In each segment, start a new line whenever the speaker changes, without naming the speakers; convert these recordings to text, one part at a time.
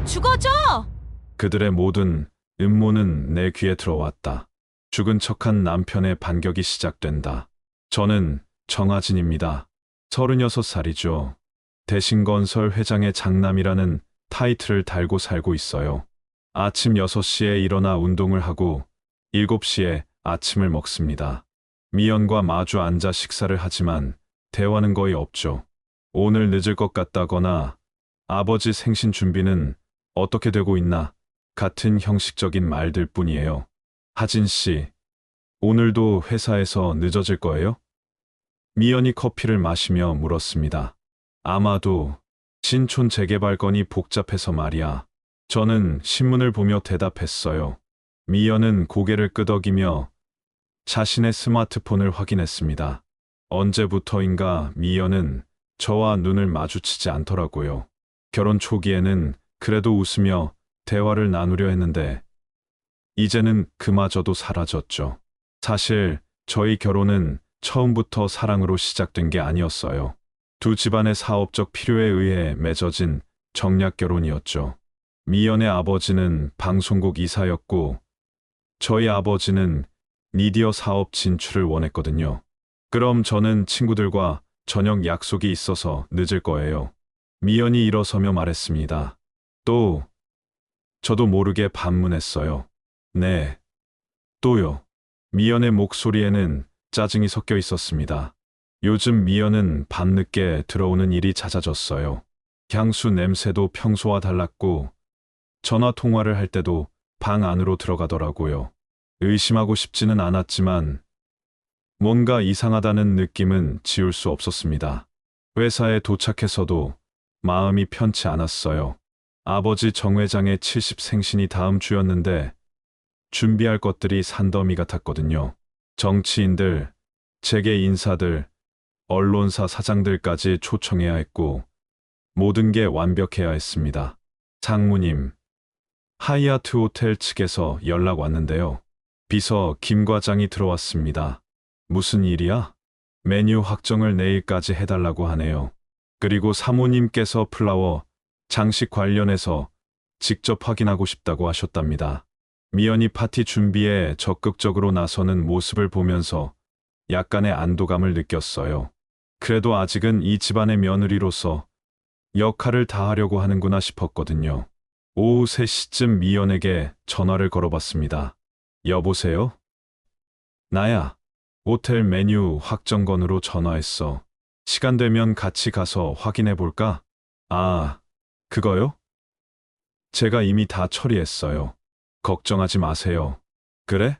죽어줘!
그들의 모든 음모는 내 귀에 들어왔다. 죽은 척한 남편의 반격이 시작된다. 저는 정하진입니다. 36살이죠. 대신건설 회장의 장남이라는 타이틀을 달고 살고 있어요. 아침 6시에 일어나 운동을 하고 7시에 아침을 먹습니다. 미연과 마주 앉아 식사를 하지만 대화는 거의 없죠. 오늘 늦을 것 같다거나 아버지 생신 준비는 어떻게 되고 있나 같은 형식적인 말들 뿐이에요. 하진 씨, 오늘도 회사에서 늦어질 거예요? 미연이 커피를 마시며 물었습니다. 아마도 신촌 재개발 건이 복잡해서 말이야. 저는 신문을 보며 대답했어요. 미연은 고개를 끄덕이며 자신의 스마트폰을 확인했습니다. 언제부터인가 미연은 저와 눈을 마주치지 않더라고요. 결혼 초기에는 그래도 웃으며 대화를 나누려 했는데 이제는 그마저도 사라졌죠. 사실 저희 결혼은 처음부터 사랑으로 시작된 게 아니었어요. 두 집안의 사업적 필요에 의해 맺어진 정략 결혼이었죠. 미연의 아버지는 방송국 이사였고 저희 아버지는 미디어 사업 진출을 원했거든요. 그럼 저는 친구들과 저녁 약속이 있어서 늦을 거예요. 미연이 일어서며 말했습니다. 저도 모르게 반문했어요. 네, 또요. 미연의 목소리에는 짜증이 섞여 있었습니다. 요즘 미연은 밤늦게 들어오는 일이 잦아졌어요. 향수 냄새도 평소와 달랐고 전화 통화를 할 때도 방 안으로 들어가더라고요. 의심하고 싶지는 않았지만 뭔가 이상하다는 느낌은 지울 수 없었습니다. 회사에 도착해서도 마음이 편치 않았어요. 아버지 정 회장의 70 생신이 다음 주였는데 준비할 것들이 산더미 같았거든요. 정치인들, 재계 인사들, 언론사 사장들까지 초청해야 했고 모든 게 완벽해야 했습니다. 장모님, 하이아트 호텔 측에서 연락 왔는데요. 비서 김 과장이 들어왔습니다. 무슨 일이야? 메뉴 확정을 내일까지 해달라고 하네요. 그리고 사모님께서 플라워, 장식 관련해서 직접 확인하고 싶다고 하셨답니다. 미연이 파티 준비에 적극적으로 나서는 모습을 보면서 약간의 안도감을 느꼈어요. 그래도 아직은 이 집안의 며느리로서 역할을 다하려고 하는구나 싶었거든요. 오후 3시쯤 미연에게 전화를 걸어봤습니다. 여보세요? 나야. 호텔 메뉴 확정건으로 전화했어. 시간 되면 같이 가서 확인해 볼까? 아, 그거요? 제가 이미 다 처리했어요. 걱정하지 마세요. 그래?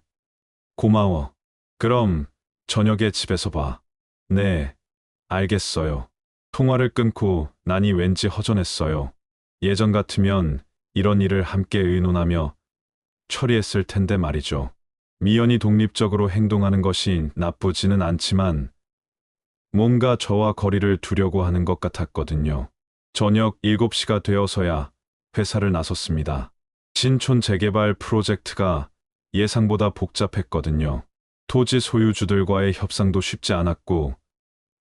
고마워. 그럼 저녁에 집에서 봐. 네, 알겠어요. 통화를 끊고 나니 왠지 허전했어요. 예전 같으면 이런 일을 함께 의논하며 처리했을 텐데 말이죠. 미연이 독립적으로 행동하는 것이 나쁘지는 않지만 뭔가 저와 거리를 두려고 하는 것 같았거든요. 저녁 7시가 되어서야 회사를 나섰습니다. 신촌 재개발 프로젝트가 예상보다 복잡했거든요. 토지 소유주들과의 협상도 쉽지 않았고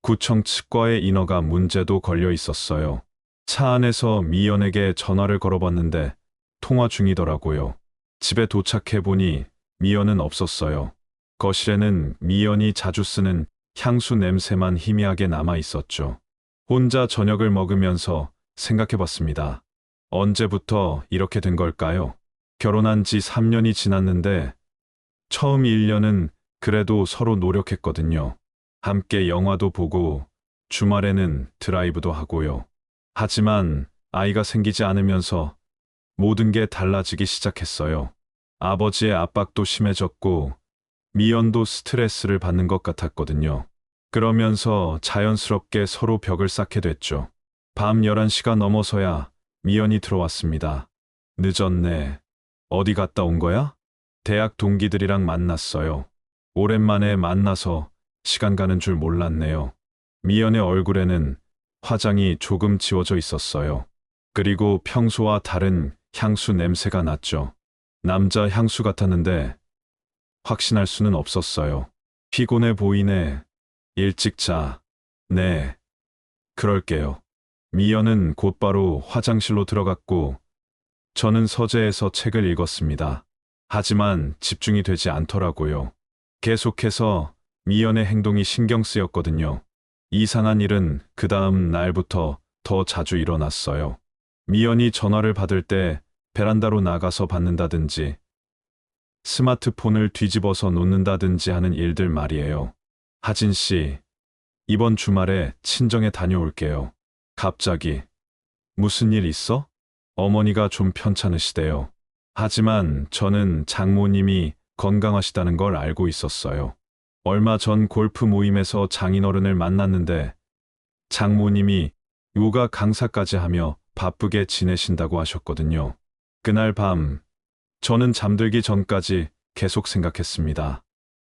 구청 측과의 인허가 문제도 걸려 있었어요. 차 안에서 미연에게 전화를 걸어봤는데 통화 중이더라고요. 집에 도착해보니 미연은 없었어요. 거실에는 미연이 자주 쓰는 향수 냄새만 희미하게 남아 있었죠. 혼자 저녁을 먹으면서 생각해봤습니다. 언제부터 이렇게 된 걸까요? 결혼한 지 3년이 지났는데 처음 1년은 그래도 서로 노력했거든요. 함께 영화도 보고 주말에는 드라이브도 하고요. 하지만 아이가 생기지 않으면서 모든 게 달라지기 시작했어요. 아버지의 압박도 심해졌고 미연도 스트레스를 받는 것 같았거든요. 그러면서 자연스럽게 서로 벽을 쌓게 됐죠. 밤 11시가 넘어서야 미연이 들어왔습니다. 늦었네. 어디 갔다 온 거야? 대학 동기들이랑 만났어요. 오랜만에 만나서 시간 가는 줄 몰랐네요. 미연의 얼굴에는 화장이 조금 지워져 있었어요. 그리고 평소와 다른 향수 냄새가 났죠. 남자 향수 같았는데 확신할 수는 없었어요. 피곤해 보이네. 일찍 자. 네, 그럴게요. 미연은 곧바로 화장실로 들어갔고 저는 서재에서 책을 읽었습니다. 하지만 집중이 되지 않더라고요. 계속해서 미연의 행동이 신경 쓰였거든요. 이상한 일은 그 다음 날부터 더 자주 일어났어요. 미연이 전화를 받을 때 베란다로 나가서 받는다든지 스마트폰을 뒤집어서 놓는다든지 하는 일들 말이에요. 하진 씨, 이번 주말에 친정에 다녀올게요. 갑자기. 무슨 일 있어? 어머니가 좀 편찮으시대요. 하지만 저는 장모님이 건강하시다는 걸 알고 있었어요. 얼마 전 골프 모임에서 장인어른을 만났는데 장모님이 요가 강사까지 하며 바쁘게 지내신다고 하셨거든요. 그날 밤, 저는 잠들기 전까지 계속 생각했습니다.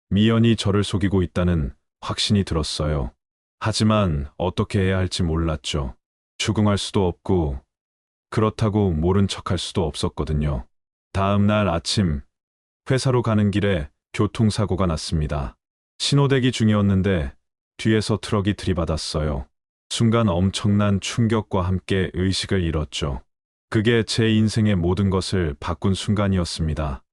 미연이 저를 속이고 있다는 확신이 들었어요. 하지만 어떻게 해야 할지 몰랐죠. 추궁할 수도 없고, 그렇다고 모른 척할 수도 없었거든요. 다음 날 아침, 회사로 가는 길에 교통사고가 났습니다. 신호대기 중이었는데 뒤에서 트럭이 들이받았어요. 순간 엄청난 충격과 함께 의식을 잃었죠. 그게 제 인생의 모든 것을 바꾼 순간이었습니다.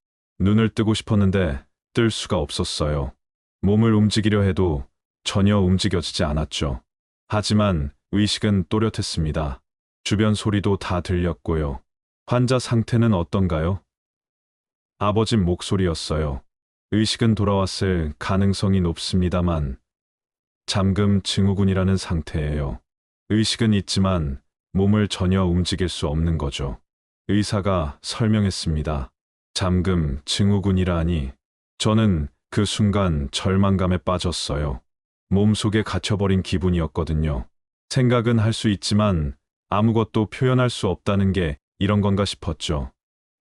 눈을 뜨고 싶었는데 뜰 수가 없었어요. 몸을 움직이려 해도 전혀 움직여지지 않았죠. 하지만 의식은 또렷했습니다. 주변 소리도 다 들렸고요. 환자 상태는 어떤가요? 아버지 목소리였어요. 의식은 돌아왔을 가능성이 높습니다만 잠금 증후군이라는 상태예요. 의식은 있지만 몸을 전혀 움직일 수 없는 거죠. 의사가 설명했습니다. 잠금 증후군이라니. 저는 그 순간 절망감에 빠졌어요. 몸속에 갇혀버린 기분이었거든요. 생각은 할 수 있지만 아무것도 표현할 수 없다는 게 이런 건가 싶었죠.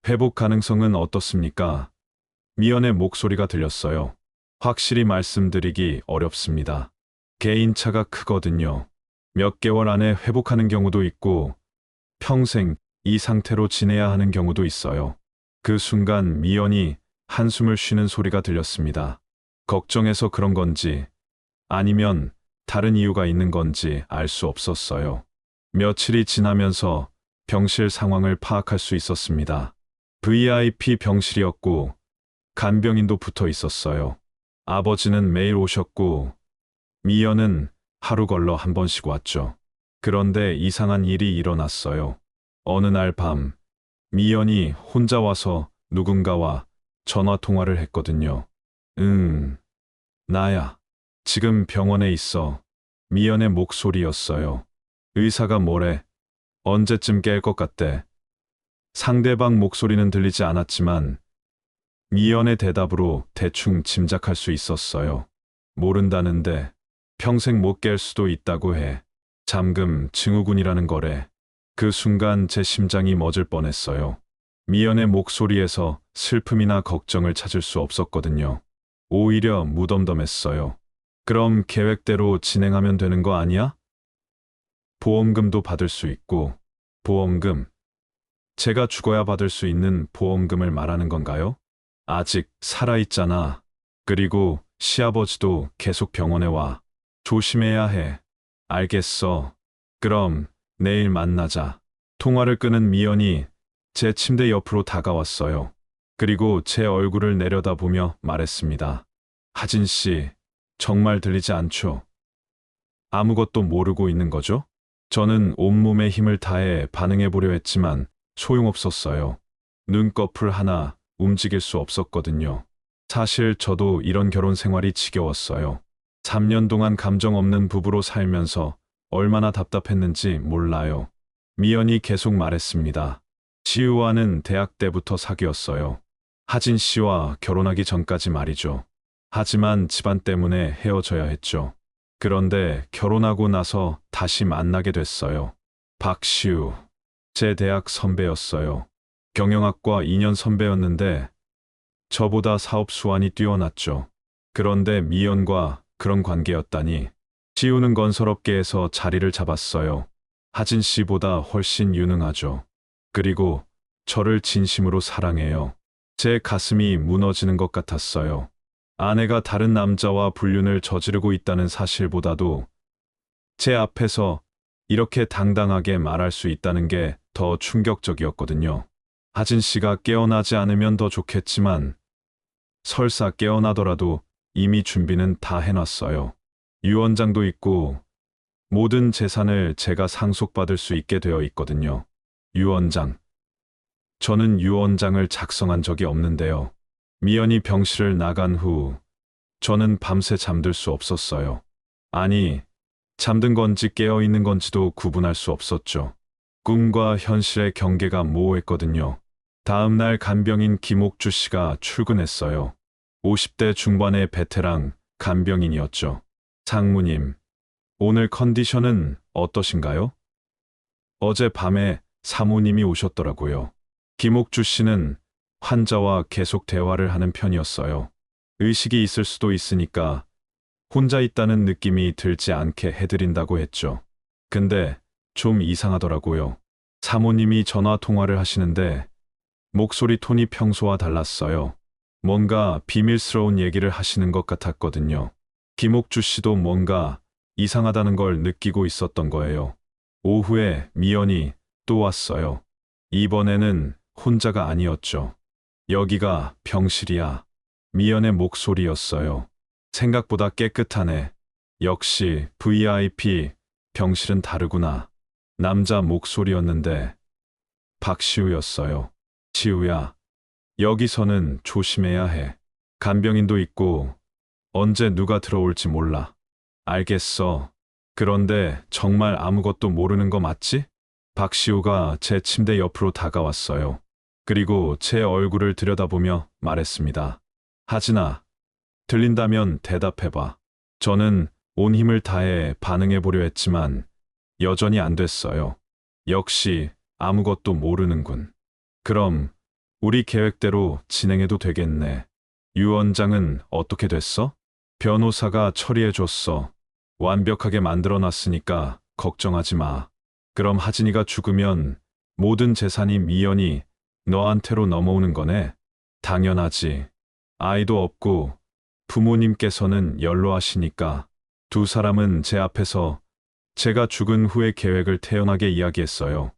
회복 가능성은 어떻습니까? 미연의 목소리가 들렸어요. 확실히 말씀드리기 어렵습니다. 개인차가 크거든요. 몇 개월 안에 회복하는 경우도 있고 평생 이 상태로 지내야 하는 경우도 있어요. 그 순간 미연이 한숨을 쉬는 소리가 들렸습니다. 걱정해서 그런 건지 아니면 다른 이유가 있는 건지 알 수 없었어요. 며칠이 지나면서 병실 상황을 파악할 수 있었습니다. VIP 병실이었고 간병인도 붙어 있었어요. 아버지는 매일 오셨고 미연은 하루 걸러 한 번씩 왔죠. 그런데 이상한 일이 일어났어요. 어느 날 밤 미연이 혼자 와서 누군가와 전화 통화를 했거든요. 나야. 지금 병원에 있어. 미연의 목소리였어요. 의사가 뭐래? 언제쯤 깰 것 같대? 상대방 목소리는 들리지 않았지만 미연의 대답으로 대충 짐작할 수 있었어요. 모른다는데 평생 못 깰 수도 있다고 해. 잠금 증후군이라는 거래. 그 순간 제 심장이 멎을 뻔했어요. 미연의 목소리에서 슬픔이나 걱정을 찾을 수 없었거든요. 오히려 무덤덤했어요. 그럼 계획대로 진행하면 되는 거 아니야? 보험금도 받을 수 있고. 보험금? 제가 죽어야 받을 수 있는 보험금을 말하는 건가요? 아직 살아있잖아. 그리고 시아버지도 계속 병원에 와. 조심해야 해. 알겠어. 그럼 내일 만나자. 통화를 끊은 미연이 제 침대 옆으로 다가왔어요. 그리고 제 얼굴을 내려다보며 말했습니다. 하진 씨, 정말 들리지 않죠? 아무것도 모르고 있는 거죠? 저는 온몸의 힘을 다해 반응해보려 했지만 소용없었어요. 눈꺼풀 하나 움직일 수 없었거든요. 사실 저도 이런 결혼 생활이 지겨웠어요. 3년 동안 감정 없는 부부로 살면서 얼마나 답답했는지 몰라요. 미연이 계속 말했습니다. 지우와는 대학 때부터 사귀었어요. 하진 씨와 결혼하기 전까지 말이죠. 하지만 집안 때문에 헤어져야 했죠. 그런데 결혼하고 나서 다시 만나게 됐어요. 박시우, 제 대학 선배였어요. 경영학과 2년 선배였는데 저보다 사업 수완이 뛰어났죠. 그런데 미연과 그런 관계였다니. 시우는 건설업계에서 자리를 잡았어요. 하진 씨보다 훨씬 유능하죠. 그리고 저를 진심으로 사랑해요. 제 가슴이 무너지는 것 같았어요. 아내가 다른 남자와 불륜을 저지르고 있다는 사실보다도 제 앞에서 이렇게 당당하게 말할 수 있다는 게 더 충격적이었거든요. 하진 씨가 깨어나지 않으면 더 좋겠지만 설사 깨어나더라도 이미 준비는 다 해놨어요. 유언장도 있고 모든 재산을 제가 상속받을 수 있게 되어 있거든요. 유언장. 저는 유언장을 작성한 적이 없는데요. 미연이 병실을 나간 후 저는 밤새 잠들 수 없었어요. 아니, 잠든 건지 깨어 있는 건지도 구분할 수 없었죠. 꿈과 현실의 경계가 모호했거든요. 다음 날 간병인 김옥주 씨가 출근했어요. 50대 중반의 베테랑 간병인이었죠. 상무님, 오늘 컨디션은 어떠신가요? 어제 밤에 사모님이 오셨더라고요. 김옥주 씨는 환자와 계속 대화를 하는 편이었어요. 의식이 있을 수도 있으니까 혼자 있다는 느낌이 들지 않게 해드린다고 했죠. 근데 좀 이상하더라고요. 사모님이 전화 통화를 하시는데 목소리 톤이 평소와 달랐어요. 뭔가 비밀스러운 얘기를 하시는 것 같았거든요. 김옥주 씨도 뭔가 이상하다는 걸 느끼고 있었던 거예요. 오후에 미연이 또 왔어요. 이번에는 혼자가 아니었죠. 여기가 병실이야. 미연의 목소리였어요. 생각보다 깨끗하네. 역시 VIP 병실은 다르구나. 남자 목소리였는데 박시우였어요. 시우야, 여기서는 조심해야 해. 간병인도 있고 언제 누가 들어올지 몰라. 알겠어. 그런데 정말 아무것도 모르는 거 맞지? 박시우가 제 침대 옆으로 다가왔어요. 그리고 제 얼굴을 들여다보며 말했습니다. 하진아, 들린다면 대답해봐. 저는 온 힘을 다해 반응해보려 했지만 여전히 안 됐어요. 역시 아무것도 모르는군. 그럼 우리 계획대로 진행해도 되겠네. 유언장은 어떻게 됐어? 변호사가 처리해줬어. 완벽하게 만들어놨으니까 걱정하지 마. 그럼 하진이가 죽으면 모든 재산이 미연이 너한테로 넘어오는 거네. 당연하지. 아이도 없고 부모님께서는 연로하시니까 두 사람은 제 앞에서 제가 죽은 후의 계획을 태연하게 이야기했어요.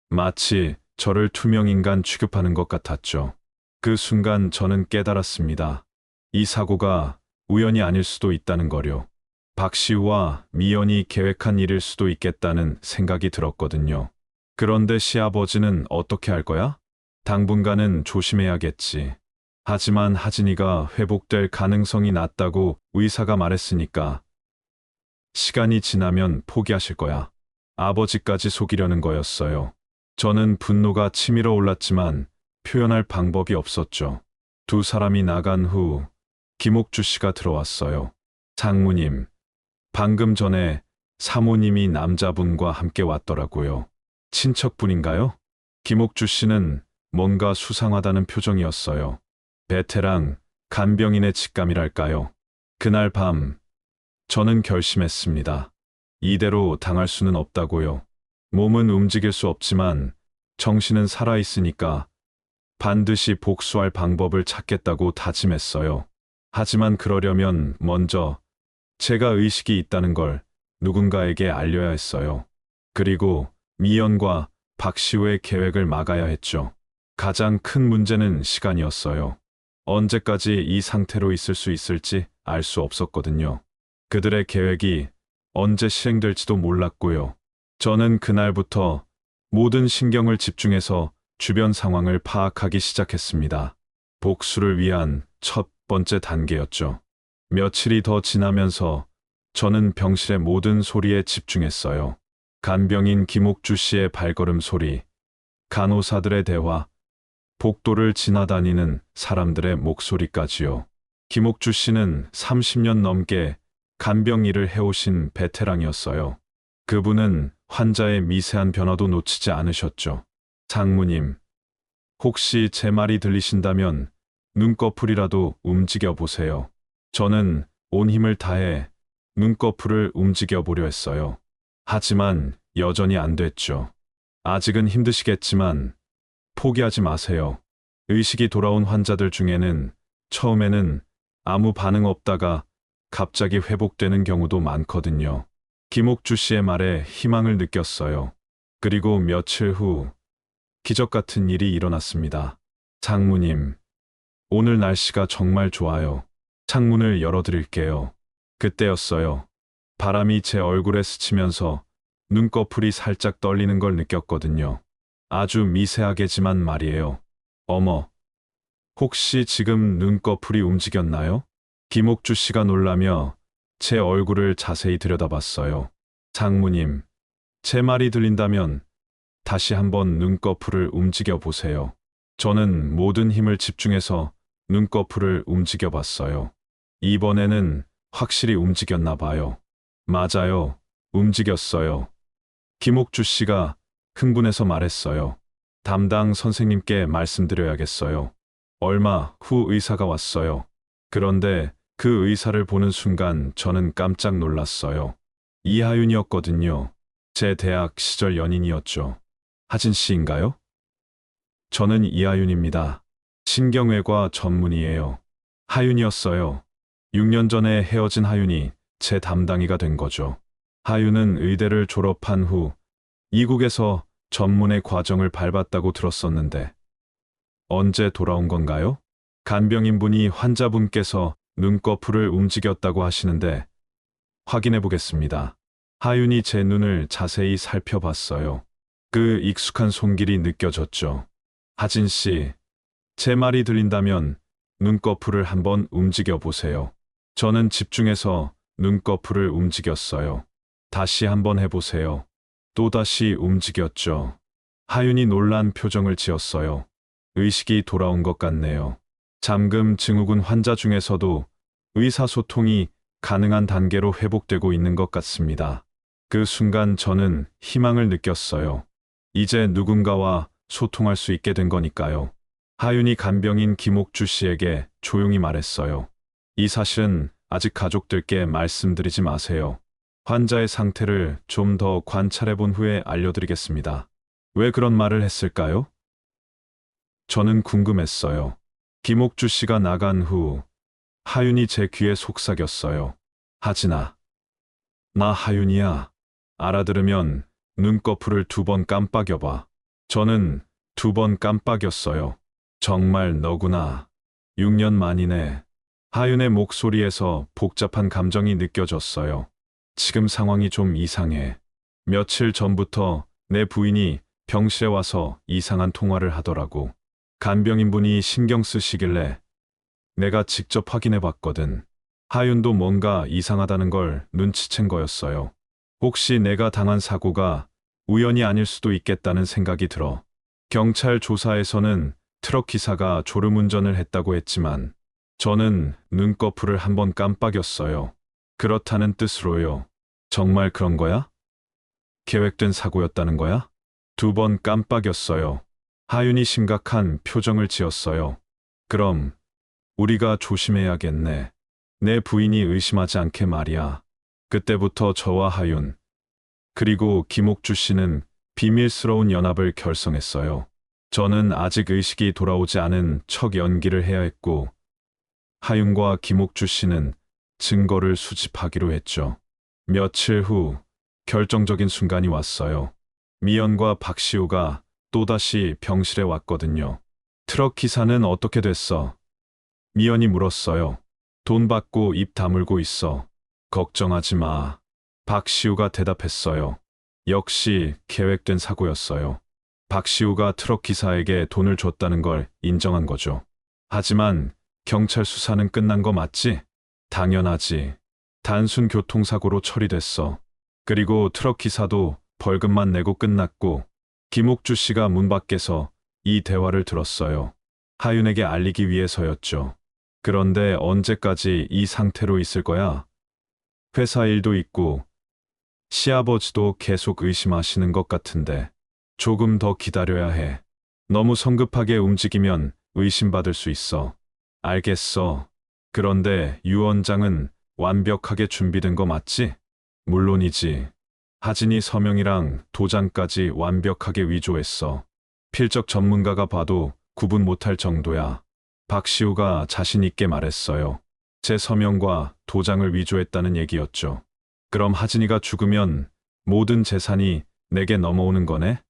마치 저를 투명인간 취급하는 것 같았죠. 그 순간 저는 깨달았습니다. 이 사고가 우연이 아닐 수도 있다는 거요. 박시우와 미연이 계획한 일일 수도 있겠다는 생각이 들었거든요. 그런데 시아버지는 어떻게 할 거야? 당분간은 조심해야겠지. 하지만 하진이가 회복될 가능성이 낮다고 의사가 말했으니까 시간이 지나면 포기하실 거야. 아버지까지 속이려는 거였어요. 저는 분노가 치밀어 올랐지만 표현할 방법이 없었죠. 두 사람이 나간 후 김옥주 씨가 들어왔어요. 상무님, 방금 전에 사모님이 남자분과 함께 왔더라고요. 친척분인가요? 김옥주 씨는 뭔가 수상하다는 표정이었어요. 베테랑, 간병인의 직감이랄까요. 그날 밤, 저는 결심했습니다. 이대로 당할 수는 없다고요. 몸은 움직일 수 없지만 정신은 살아있으니까 반드시 복수할 방법을 찾겠다고 다짐했어요. 하지만 그러려면 먼저 제가 의식이 있다는 걸 누군가에게 알려야 했어요. 그리고 미연과 박시우의 계획을 막아야 했죠. 가장 큰 문제는 시간이었어요. 언제까지 이 상태로 있을 수 있을지 알 수 없었거든요. 그들의 계획이 언제 실행될지도 몰랐고요. 저는 그날부터 모든 신경을 집중해서 주변 상황을 파악하기 시작했습니다. 복수를 위한 첫 번째 단계였죠. 며칠이 더 지나면서 저는 병실의 모든 소리에 집중했어요. 간병인 김옥주 씨의 발걸음 소리, 간호사들의 대화, 복도를 지나다니는 사람들의 목소리까지요. 김옥주 씨는 30년 넘게 간병 일을 해오신 베테랑이었어요. 그분은 환자의 미세한 변화도 놓치지 않으셨죠. 상무님, 혹시 제 말이 들리신다면 눈꺼풀이라도 움직여 보세요. 저는 온 힘을 다해 눈꺼풀을 움직여 보려 했어요. 하지만 여전히 안 됐죠. 아직은 힘드시겠지만 포기하지 마세요. 의식이 돌아온 환자들 중에는 처음에는 아무 반응 없다가 갑자기 회복되는 경우도 많거든요. 김옥주 씨의 말에 희망을 느꼈어요. 그리고 며칠 후 기적 같은 일이 일어났습니다. 장모님, 오늘 날씨가 정말 좋아요. 창문을 열어드릴게요. 그때였어요. 바람이 제 얼굴에 스치면서 눈꺼풀이 살짝 떨리는 걸 느꼈거든요. 아주 미세하게지만 말이에요. 어머, 혹시 지금 눈꺼풀이 움직였나요? 김옥주 씨가 놀라며 제 얼굴을 자세히 들여다봤어요. 장모님, 제 말이 들린다면 다시 한번 눈꺼풀을 움직여 보세요. 저는 모든 힘을 집중해서 눈꺼풀을 움직여 봤어요. 이번에는 확실히 움직였나 봐요. 맞아요. 움직였어요. 김옥주 씨가 흥분해서 말했어요. 담당 선생님께 말씀드려야겠어요. 얼마 후 의사가 왔어요. 그런데 그 의사를 보는 순간 저는 깜짝 놀랐어요. 이하윤이었거든요. 제 대학 시절 연인이었죠. 하진 씨인가요? 저는 이하윤입니다. 신경외과 전문의예요. 하윤이었어요. 6년 전에 헤어진 하윤이 제 담당이가 된 거죠. 하윤은 의대를 졸업한 후 이국에서 전문의 과정을 밟았다고 들었었는데 언제 돌아온 건가요? 간병인분이 환자분께서 눈꺼풀을 움직였다고 하시는데 확인해 보겠습니다. 하윤이 제 눈을 자세히 살펴봤어요. 그 익숙한 손길이 느껴졌죠. 하진 씨, 제 말이 들린다면 눈꺼풀을 한번 움직여 보세요. 저는 집중해서 눈꺼풀을 움직였어요. 다시 한번 해보세요. 또다시 움직였죠. 하윤이 놀란 표정을 지었어요. 의식이 돌아온 것 같네요. 잠금 증후군 환자 중에서도 의사소통이 가능한 단계로 회복되고 있는 것 같습니다. 그 순간 저는 희망을 느꼈어요. 이제 누군가와 소통할 수 있게 된 거니까요. 하윤이 간병인 김옥주 씨에게 조용히 말했어요. 이 사실은 아직 가족들께 말씀드리지 마세요. 환자의 상태를 좀 더 관찰해 본 후에 알려드리겠습니다. 왜 그런 말을 했을까요? 저는 궁금했어요. 김옥주 씨가 나간 후 하윤이 제 귀에 속삭였어요. 하진아, 나 하윤이야. 알아들으면 눈꺼풀을 2번 깜빡여봐. 저는 2번 깜빡였어요. 정말 너구나. 6년 만이네. 하윤의 목소리에서 복잡한 감정이 느껴졌어요. 지금 상황이 좀 이상해. 며칠 전부터 내 부인이 병실에 와서 이상한 통화를 하더라고. 간병인분이 신경 쓰시길래 내가 직접 확인해 봤거든. 하윤도 뭔가 이상하다는 걸 눈치챈 거였어요. 혹시 내가 당한 사고가 우연이 아닐 수도 있겠다는 생각이 들어. 경찰 조사에서는 트럭 기사가 졸음운전을 했다고 했지만 저는 눈꺼풀을 한번 깜빡였어요. 그렇다는 뜻으로요. 정말 그런 거야? 계획된 사고였다는 거야? 2번 깜빡였어요. 하윤이 심각한 표정을 지었어요. 그럼 우리가 조심해야겠네. 내 부인이 의심하지 않게 말이야. 그때부터 저와 하윤, 그리고 김옥주 씨는 비밀스러운 연합을 결성했어요. 저는 아직 의식이 돌아오지 않은 척 연기를 해야 했고, 하윤과 김옥주 씨는 증거를 수집하기로 했죠. 며칠 후 결정적인 순간이 왔어요. 미연과 박시우가 또다시 병실에 왔거든요. 트럭 기사는 어떻게 됐어? 미연이 물었어요. 돈 받고 입 다물고 있어. 걱정하지 마. 박시우가 대답했어요. 역시 계획된 사고였어요. 박시우가 트럭 기사에게 돈을 줬다는 걸 인정한 거죠. 하지만 경찰 수사는 끝난 거 맞지? 당연하지. 단순 교통사고로 처리됐어. 그리고 트럭 기사도 벌금만 내고 끝났고, 김옥주 씨가 문 밖에서 이 대화를 들었어요. 하윤에게 알리기 위해서였죠. 그런데 언제까지 이 상태로 있을 거야? 회사 일도 있고 시아버지도 계속 의심하시는 것 같은데 조금 더 기다려야 해. 너무 성급하게 움직이면 의심받을 수 있어. 알겠어. 그런데 유 원장은 완벽하게 준비된 거 맞지? 물론이지. 하진이 서명이랑 도장까지 완벽하게 위조했어. 필적 전문가가 봐도 구분 못할 정도야. 박시우가 자신 있게 말했어요. 제 서명과 도장을 위조했다는 얘기였죠. 그럼 하진이가 죽으면 모든 재산이 내게 넘어오는 거네?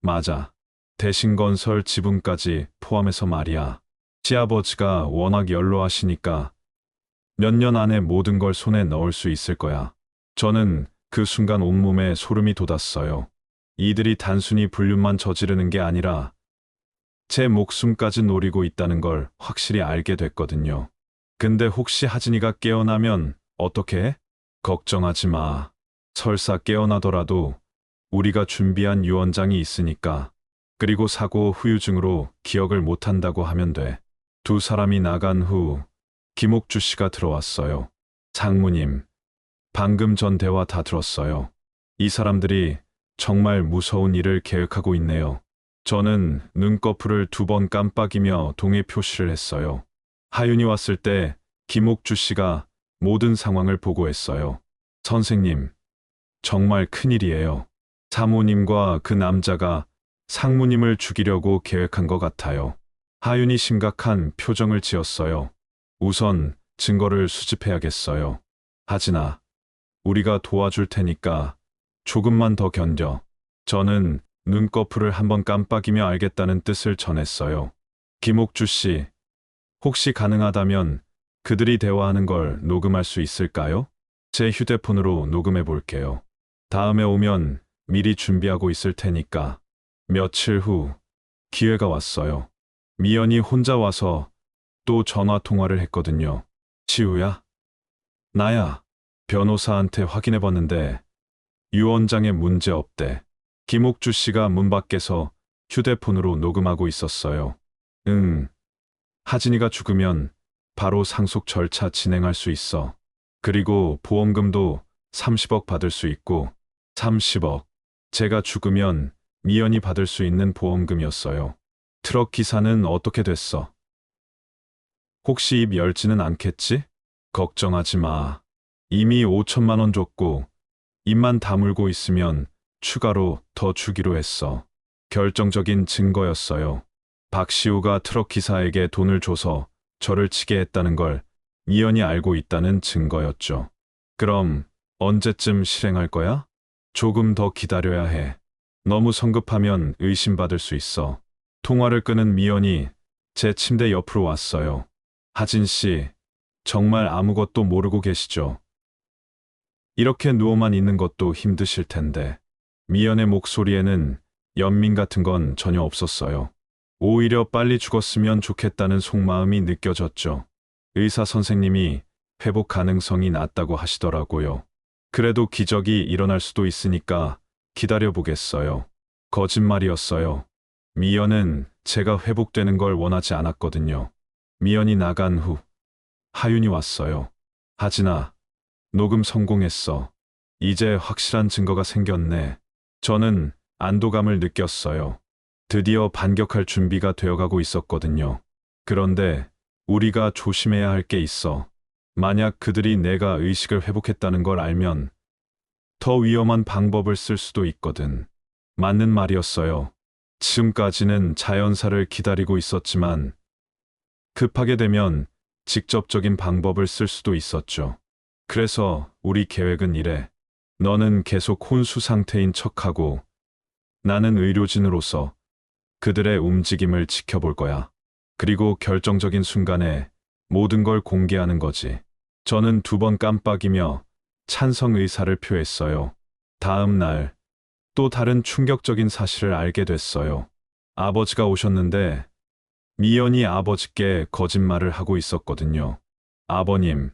맞아. 대신건설 지분까지 포함해서 말이야. 시아버지가 워낙 연로하시니까 몇 년 안에 모든 걸 손에 넣을 수 있을 거야. 저는 그 순간 온몸에 소름이 돋았어요. 이들이 단순히 불륜만 저지르는 게 아니라 제 목숨까지 노리고 있다는 걸 확실히 알게 됐거든요. 근데 혹시 하진이가 깨어나면 어떻게 해? 걱정하지 마. 설사 깨어나더라도 우리가 준비한 유언장이 있으니까. 그리고 사고 후유증으로 기억을 못한다고 하면 돼. 두 사람이 나간 후 김옥주 씨가 들어왔어요. 장모님, 방금 전 대화 다 들었어요. 이 사람들이 정말 무서운 일을 계획하고 있네요. 저는 눈꺼풀을 2번 깜빡이며 동의 표시를 했어요. 하윤이 왔을 때 김옥주 씨가 모든 상황을 보고했어요. 선생님, 정말 큰일이에요. 사모님과 그 남자가 상무님을 죽이려고 계획한 것 같아요. 하윤이 심각한 표정을 지었어요. 우선 증거를 수집해야겠어요. 하진아, 우리가 도와줄 테니까 조금만 더 견뎌. 저는 눈꺼풀을 1번 깜빡이며 알겠다는 뜻을 전했어요. 김옥주 씨, 혹시 가능하다면 그들이 대화하는 걸 녹음할 수 있을까요? 제 휴대폰으로 녹음해 볼게요. 다음에 오면 미리 준비하고 있을 테니까. 며칠 후 기회가 왔어요. 미연이 혼자 와서 또 전화 통화를 했거든요. 시우야? 나야. 변호사한테 확인해 봤는데 유언장에 문제 없대. 김옥주 씨가 문 밖에서 휴대폰으로 녹음하고 있었어요. 하진이가 죽으면 바로 상속 절차 진행할 수 있어. 그리고 보험금도 30억 받을 수 있고. 30억. 제가 죽으면 미연이 받을 수 있는 보험금이었어요. 트럭 기사는 어떻게 됐어? 혹시 입 열지는 않겠지? 걱정하지 마. 이미 5천만 원 줬고 입만 다물고 있으면 추가로 더 주기로 했어. 결정적인 증거였어요. 박시우가 트럭 기사에게 돈을 줘서 저를 치게 했다는 걸 미연이 알고 있다는 증거였죠. 그럼 언제쯤 실행할 거야? 조금 더 기다려야 해. 너무 성급하면 의심받을 수 있어. 통화를 끊은 미연이 제 침대 옆으로 왔어요. 하진 씨, 정말 아무것도 모르고 계시죠? 이렇게 누워만 있는 것도 힘드실 텐데. 미연의 목소리에는 연민 같은 건 전혀 없었어요. 오히려 빨리 죽었으면 좋겠다는 속마음이 느껴졌죠. 의사 선생님이 회복 가능성이 낮다고 하시더라고요. 그래도 기적이 일어날 수도 있으니까 기다려보겠어요. 거짓말이었어요. 미연은 제가 회복되는 걸 원하지 않았거든요. 미연이 나간 후 하윤이 왔어요. 하진아, 녹음 성공했어. 이제 확실한 증거가 생겼네. 저는 안도감을 느꼈어요. 드디어 반격할 준비가 되어가고 있었거든요. 그런데 우리가 조심해야 할 게 있어. 만약 그들이 내가 의식을 회복했다는 걸 알면 더 위험한 방법을 쓸 수도 있거든. 맞는 말이었어요. 지금까지는 자연사를 기다리고 있었지만 급하게 되면 직접적인 방법을 쓸 수도 있었죠. 그래서 우리 계획은 이래. 너는 계속 혼수 상태인 척하고 나는 의료진으로서 그들의 움직임을 지켜볼 거야. 그리고 결정적인 순간에 모든 걸 공개하는 거지. 저는 2번 깜빡이며 찬성 의사를 표했어요. 다음 날 또 다른 충격적인 사실을 알게 됐어요. 아버지가 오셨는데 미연이 아버지께 거짓말을 하고 있었거든요. 아버님,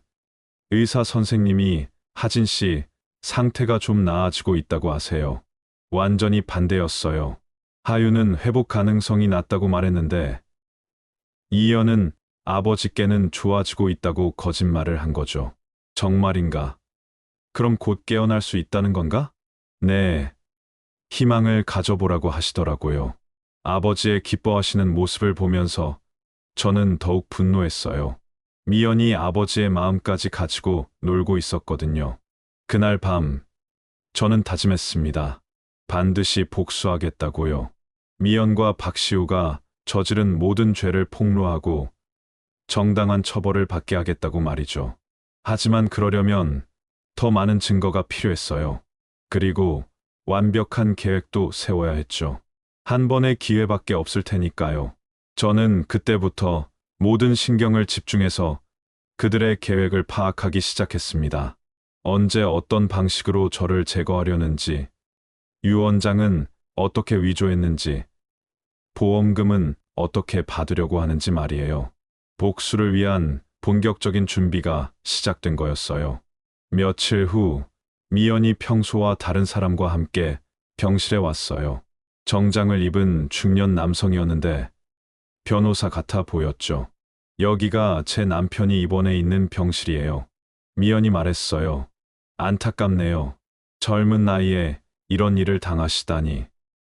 의사 선생님이 하진 씨 상태가 좀 나아지고 있다고 하세요. 완전히 반대였어요. 하윤은 회복 가능성이 낮다고 말했는데 이연은 아버지께는 좋아지고 있다고 거짓말을 한 거죠. 정말인가? 그럼 곧 깨어날 수 있다는 건가? 네. 희망을 가져보라고 하시더라고요. 아버지의 기뻐하시는 모습을 보면서 저는 더욱 분노했어요. 미연이 아버지의 마음까지 가지고 놀고 있었거든요. 그날 밤, 저는 다짐했습니다. 반드시 복수하겠다고요. 미연과 박시우가 저지른 모든 죄를 폭로하고 정당한 처벌을 받게 하겠다고 말이죠. 하지만 그러려면 더 많은 증거가 필요했어요. 그리고 완벽한 계획도 세워야 했죠. 한 번의 기회밖에 없을 테니까요. 저는 그때부터 모든 신경을 집중해서 그들의 계획을 파악하기 시작했습니다. 언제 어떤 방식으로 저를 제거하려는지, 유 원장은 어떻게 위조했는지, 보험금은 어떻게 받으려고 하는지 말이에요. 복수를 위한 본격적인 준비가 시작된 거였어요. 며칠 후, 미연이 평소와 다른 사람과 함께 병실에 왔어요. 정장을 입은 중년 남성이었는데 변호사 같아 보였죠. 여기가 제 남편이 입원해 있는 병실이에요. 미연이 말했어요. 안타깝네요. 젊은 나이에 이런 일을 당하시다니.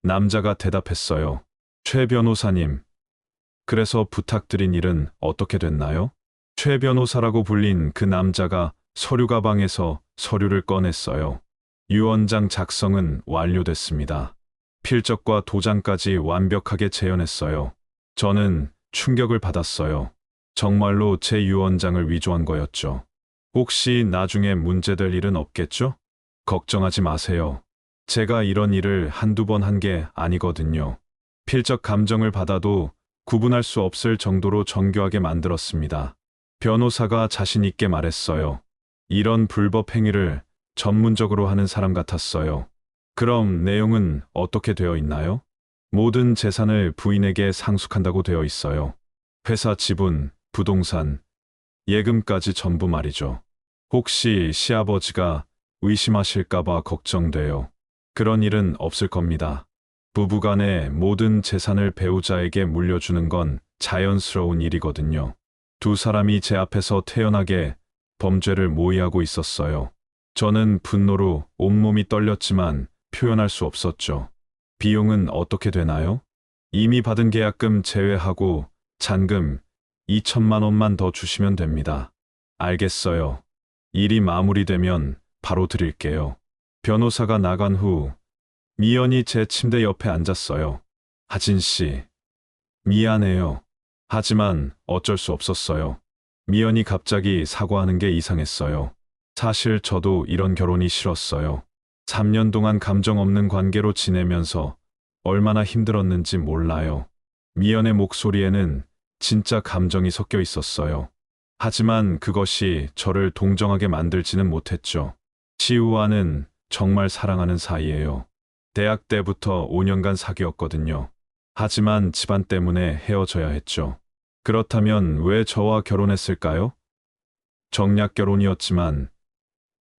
남자가 대답했어요. 최 변호사님, 그래서 부탁드린 일은 어떻게 됐나요? 최 변호사라고 불린 그 남자가 서류 가방에서 서류를 꺼냈어요. 유언장 작성은 완료됐습니다. 필적과 도장까지 완벽하게 재현했어요. 저는 충격을 받았어요. 정말로 제 유언장을 위조한 거였죠. 혹시 나중에 문제될 일은 없겠죠? 걱정하지 마세요. 제가 이런 일을 한두 번 한 게 아니거든요. 필적 감정을 받아도 구분할 수 없을 정도로 정교하게 만들었습니다. 변호사가 자신 있게 말했어요. 이런 불법 행위를 전문적으로 하는 사람 같았어요. 그럼 내용은 어떻게 되어 있나요? 모든 재산을 부인에게 상속한다고 되어 있어요. 회사 지분, 부동산, 예금까지 전부 말이죠. 혹시 시아버지가 의심하실까봐 걱정돼요. 그런 일은 없을 겁니다. 부부간의 모든 재산을 배우자에게 물려주는 건 자연스러운 일이거든요. 두 사람이 제 앞에서 태연하게 범죄를 모의하고 있었어요. 저는 분노로 온몸이 떨렸지만 표현할 수 없었죠. 비용은 어떻게 되나요? 이미 받은 계약금 제외하고 잔금 2천만 원만 더 주시면 됩니다. 알겠어요. 일이 마무리되면 바로 드릴게요. 변호사가 나간 후 미연이 제 침대 옆에 앉았어요. 하진 씨, 미안해요. 하지만 어쩔 수 없었어요. 미연이 갑자기 사과하는 게 이상했어요. 사실 저도 이런 결혼이 싫었어요. 3년 동안 감정 없는 관계로 지내면서 얼마나 힘들었는지 몰라요. 미연의 목소리에는 진짜 감정이 섞여 있었어요. 하지만 그것이 저를 동정하게 만들지는 못했죠. 시우와는 정말 사랑하는 사이예요. 대학 때부터 5년간 사귀었거든요. 하지만 집안 때문에 헤어져야 했죠. 그렇다면 왜 저와 결혼했을까요? 정략 결혼이었지만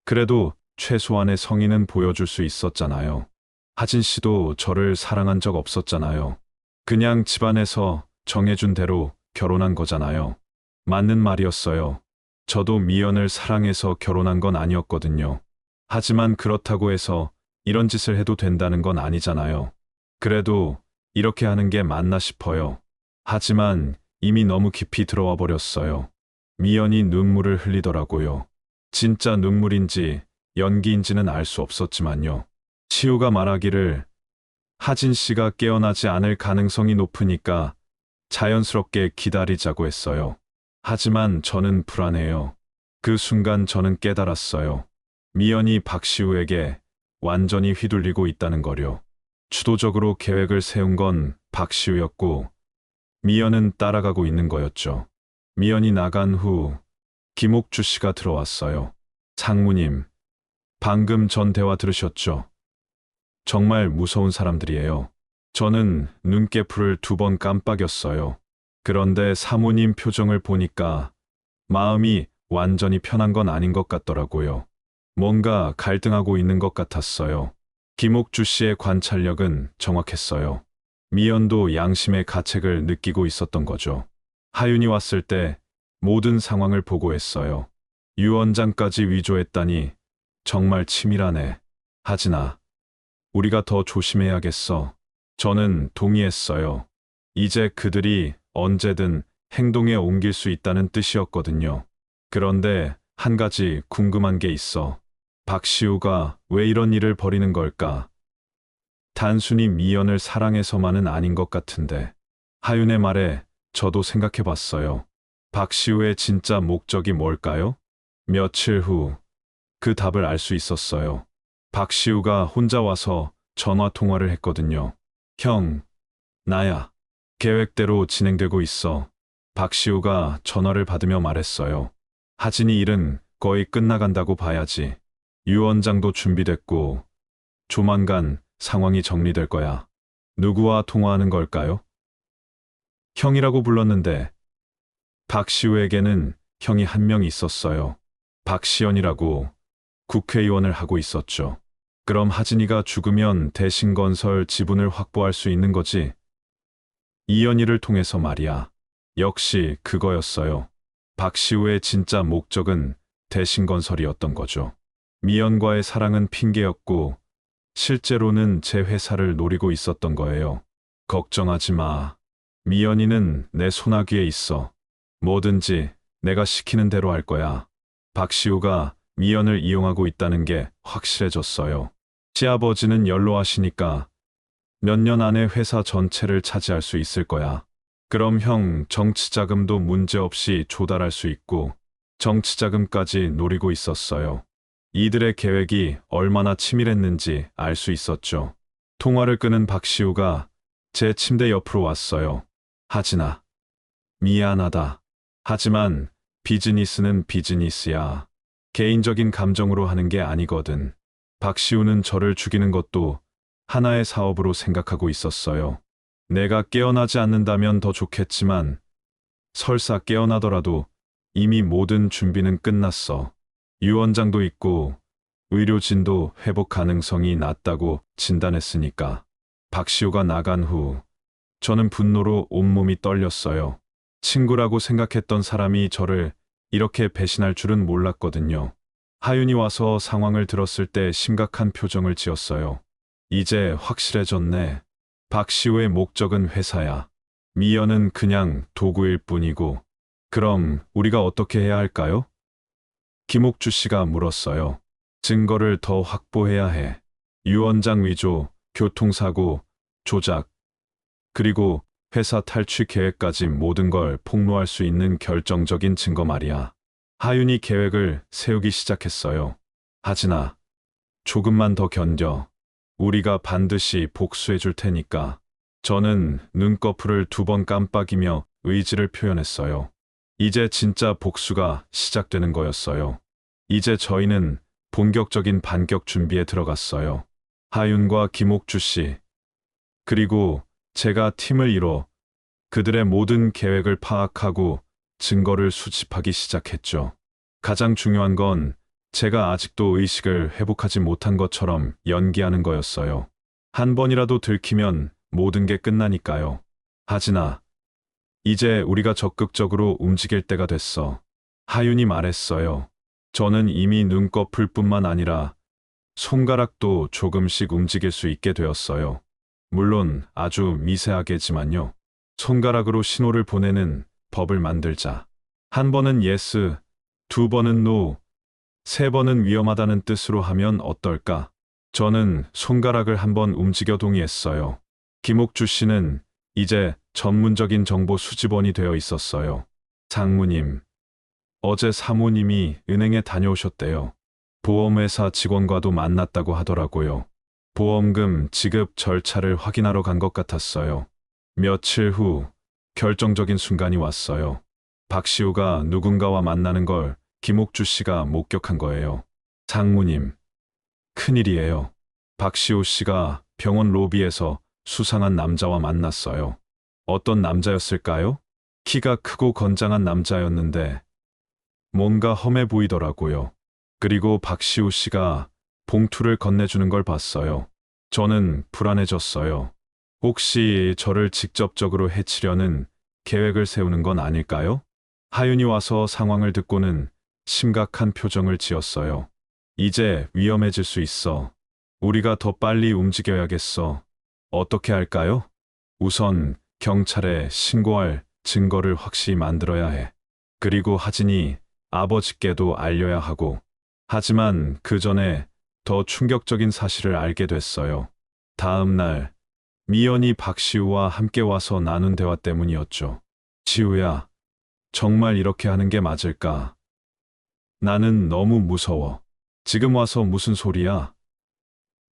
그래도 최소한의 성의는 보여줄 수 있었잖아요. 하진 씨도 저를 사랑한 적 없었잖아요. 그냥 집안에서 정해준 대로 결혼한 거잖아요. 맞는 말이었어요. 저도 미연을 사랑해서 결혼한 건 아니었거든요. 하지만 그렇다고 해서 이런 짓을 해도 된다는 건 아니잖아요. 그래도 이렇게 하는 게 맞나 싶어요. 하지만 이미 너무 깊이 들어와 버렸어요. 미연이 눈물을 흘리더라고요. 진짜 눈물인지 연기인지는 알 수 없었지만요. 시우가 말하기를 하진 씨가 깨어나지 않을 가능성이 높으니까 자연스럽게 기다리자고 했어요. 하지만 저는 불안해요. 그 순간 저는 깨달았어요. 미연이 박시우에게 완전히 휘둘리고 있다는 거요. 주도적으로 계획을 세운 건 박시우였고 미연은 따라가고 있는 거였죠. 미연이 나간 후 김옥주 씨가 들어왔어요. 상무님, 방금 전 대화 들으셨죠? 정말 무서운 사람들이에요. 저는 눈꺼풀을 2번 깜빡였어요. 그런데 사모님 표정을 보니까 마음이 완전히 편한 건 아닌 것 같더라고요. 뭔가 갈등하고 있는 것 같았어요. 김옥주 씨의 관찰력은 정확했어요. 미연도 양심의 가책을 느끼고 있었던 거죠. 하윤이 왔을 때 모든 상황을 보고했어요. 유언장까지 위조했다니 정말 치밀하네. 하진아, 우리가 더 조심해야겠어. 저는 동의했어요. 이제 그들이 언제든 행동에 옮길 수 있다는 뜻이었거든요. 그런데 한 가지 궁금한 게 있어. 박시우가 왜 이런 일을 벌이는 걸까? 단순히 미연을 사랑해서만은 아닌 것 같은데. 하윤의 말에 저도 생각해 봤어요. 박시우의 진짜 목적이 뭘까요? 며칠 후 그 답을 알 수 있었어요. 박시우가 혼자 와서 전화 통화를 했거든요. 형, 나야. 계획대로 진행되고 있어. 박시우가 전화를 받으며 말했어요. 하진이 일은 거의 끝나간다고 봐야지. 유 원장도 준비됐고, 조만간 상황이 정리될 거야. 누구와 통화하는 걸까요? 형이라고 불렀는데, 박시우에게는 형이 한 명 있었어요. 박시연이라고 국회의원을 하고 있었죠. 그럼 하진이가 죽으면 대신건설 지분을 확보할 수 있는 거지? 이연희를 통해서 말이야. 역시 그거였어요. 박시우의 진짜 목적은 대신건설이었던 거죠. 미연과의 사랑은 핑계였고, 실제로는 제 회사를 노리고 있었던 거예요. 걱정하지 마. 미연이는 내 손아귀에 있어. 뭐든지 내가 시키는 대로 할 거야. 박시우가 미연을 이용하고 있다는 게 확실해졌어요. 시아버지는 연로하시니까 몇 년 안에 회사 전체를 차지할 수 있을 거야. 그럼 형 정치자금도 문제없이 조달할 수 있고 정치자금까지 노리고 있었어요. 이들의 계획이 얼마나 치밀했는지 알 수 있었죠. 통화를 끄는 박시우가 제 침대 옆으로 왔어요. 하진아, 미안하다. 하지만 비즈니스는 비즈니스야. 개인적인 감정으로 하는 게 아니거든. 박시우는 저를 죽이는 것도 하나의 사업으로 생각하고 있었어요. 내가 깨어나지 않는다면 더 좋겠지만 설사 깨어나더라도 이미 모든 준비는 끝났어. 유 원장도 있고 의료진도 회복 가능성이 낮다고 진단했으니까. 박시우가 나간 후 저는 분노로 온몸이 떨렸어요. 친구라고 생각했던 사람이 저를 이렇게 배신할 줄은 몰랐거든요. 하윤이 와서 상황을 들었을 때 심각한 표정을 지었어요. 이제 확실해졌네. 박시우의 목적은 회사야. 미연은 그냥 도구일 뿐이고. 그럼 우리가 어떻게 해야 할까요? 김옥주 씨가 물었어요. 증거를 더 확보해야 해. 유 원장 위조, 교통사고, 조작, 그리고 회사 탈취 계획까지 모든 걸 폭로할 수 있는 결정적인 증거 말이야. 하윤이 계획을 세우기 시작했어요. 하진아, 조금만 더 견뎌. 우리가 반드시 복수해 줄 테니까. 저는 눈꺼풀을 2번 깜빡이며 의지를 표현했어요. 이제 진짜 복수가 시작되는 거였어요. 이제 저희는 본격적인 반격 준비에 들어갔어요. 하윤과 김옥주 씨, 그리고 제가 팀을 이뤄 그들의 모든 계획을 파악하고 증거를 수집하기 시작했죠. 가장 중요한 건 제가 아직도 의식을 회복하지 못한 것처럼 연기하는 거였어요. 한 번이라도 들키면 모든 게 끝나니까요. 하진아, 이제 우리가 적극적으로 움직일 때가 됐어. 하윤이 말했어요. 저는 이미 눈꺼풀뿐만 아니라 손가락도 조금씩 움직일 수 있게 되었어요. 물론 아주 미세하게지만요. 손가락으로 신호를 보내는 법을 만들자. 한 번은 예스, 2번은 노, 3번은 위험하다는 뜻으로 하면 어떨까? 저는 손가락을 한번 움직여 동의했어요. 김옥주 씨는 이제 전문적인 정보 수집원이 되어 있었어요. 장모님, 어제 사모님이 은행에 다녀오셨대요. 보험회사 직원과도 만났다고 하더라고요. 보험금 지급 절차를 확인하러 간 것 같았어요. 며칠 후 결정적인 순간이 왔어요. 박시우가 누군가와 만나는 걸 김옥주 씨가 목격한 거예요. 장모님, 큰일이에요. 박시우 씨가 병원 로비에서 수상한 남자와 만났어요. 어떤 남자였을까요? 키가 크고 건장한 남자였는데 뭔가 험해 보이더라고요. 그리고 박시우 씨가 봉투를 건네주는 걸 봤어요. 저는 불안해졌어요. 혹시 저를 직접적으로 해치려는 계획을 세우는 건 아닐까요? 하윤이 와서 상황을 듣고는 심각한 표정을 지었어요. 이제 위험해질 수 있어. 우리가 더 빨리 움직여야겠어. 어떻게 할까요? 우선 경찰에 신고할 증거를 확실히 만들어야 해. 그리고 하진이 아버지께도 알려야 하고. 하지만 그 전에 더 충격적인 사실을 알게 됐어요. 다음 날 미연이 박시우와 함께 와서 나눈 대화 때문이었죠. 시우야, 정말 이렇게 하는 게 맞을까? 나는 너무 무서워. 지금 와서 무슨 소리야?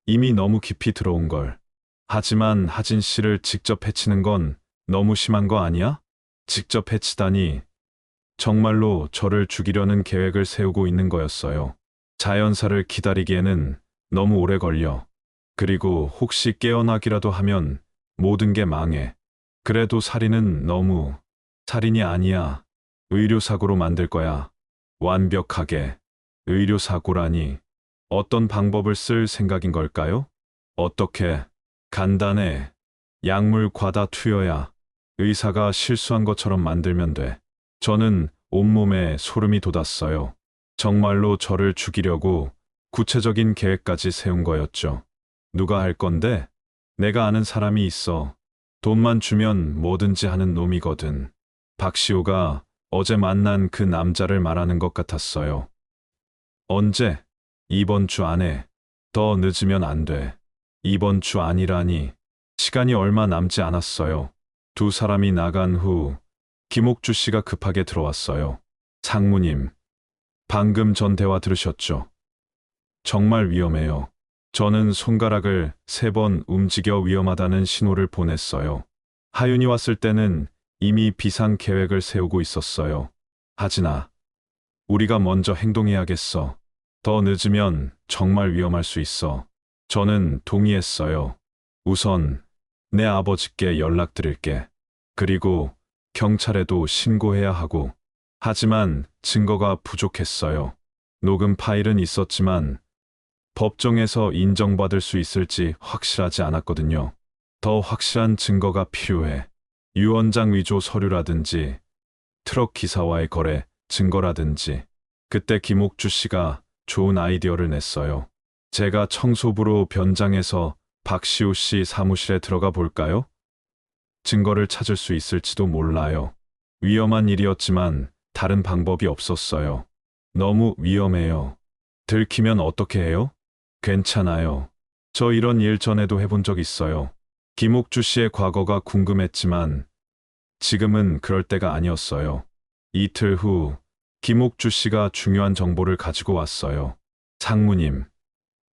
이미 너무 깊이 들어온 걸. 하지만 하진 씨를 직접 해치는 건 너무 심한 거 아니야? 직접 해치다니. 정말로 저를 죽이려는 계획을 세우고 있는 거였어요. 자연사를 기다리기에는 너무 오래 걸려. 그리고 혹시 깨어나기라도 하면 모든 게 망해. 그래도 살인은 너무. 살인이 아니야. 의료사고로 만들 거야. 완벽하게. 의료사고라니. 어떤 방법을 쓸 생각인 걸까요? 어떻게? 간단해. 약물 과다 투여야. 의사가 실수한 것처럼 만들면 돼. 저는 온몸에 소름이 돋았어요. 정말로 저를 죽이려고 구체적인 계획까지 세운 거였죠. 누가 할 건데? 내가 아는 사람이 있어. 돈만 주면 뭐든지 하는 놈이거든. 박시호가 어제 만난 그 남자를 말하는 것 같았어요. 언제? 이번 주 안에. 더 늦으면 안 돼. 이번 주 아니라니. 시간이 얼마 남지 않았어요. 두 사람이 나간 후 김옥주 씨가 급하게 들어왔어요. 상무님, 방금 전 대화 들으셨죠? 정말 위험해요. 저는 손가락을 3번 움직여 위험하다는 신호를 보냈어요. 하윤이 왔을 때는 이미 비상 계획을 세우고 있었어요. 하진아, 우리가 먼저 행동해야겠어. 더 늦으면 정말 위험할 수 있어. 저는 동의했어요. 우선 내 아버지께 연락드릴게. 그리고 경찰에도 신고해야 하고. 하지만 증거가 부족했어요. 녹음 파일은 있었지만 법정에서 인정받을 수 있을지 확실하지 않았거든요. 더 확실한 증거가 필요해. 유언장 위조 서류라든지 트럭 기사와의 거래 증거라든지. 그때 김옥주 씨가 좋은 아이디어를 냈어요. 제가 청소부로 변장해서 박시우 씨 사무실에 들어가 볼까요? 증거를 찾을 수 있을지도 몰라요. 위험한 일이었지만 다른 방법이 없었어요. 너무 위험해요. 들키면 어떻게 해요? 괜찮아요. 저 이런 일 전에도 해본 적 있어요. 김옥주 씨의 과거가 궁금했지만 지금은 그럴 때가 아니었어요. 이틀 후 김옥주 씨가 중요한 정보를 가지고 왔어요. 상무님,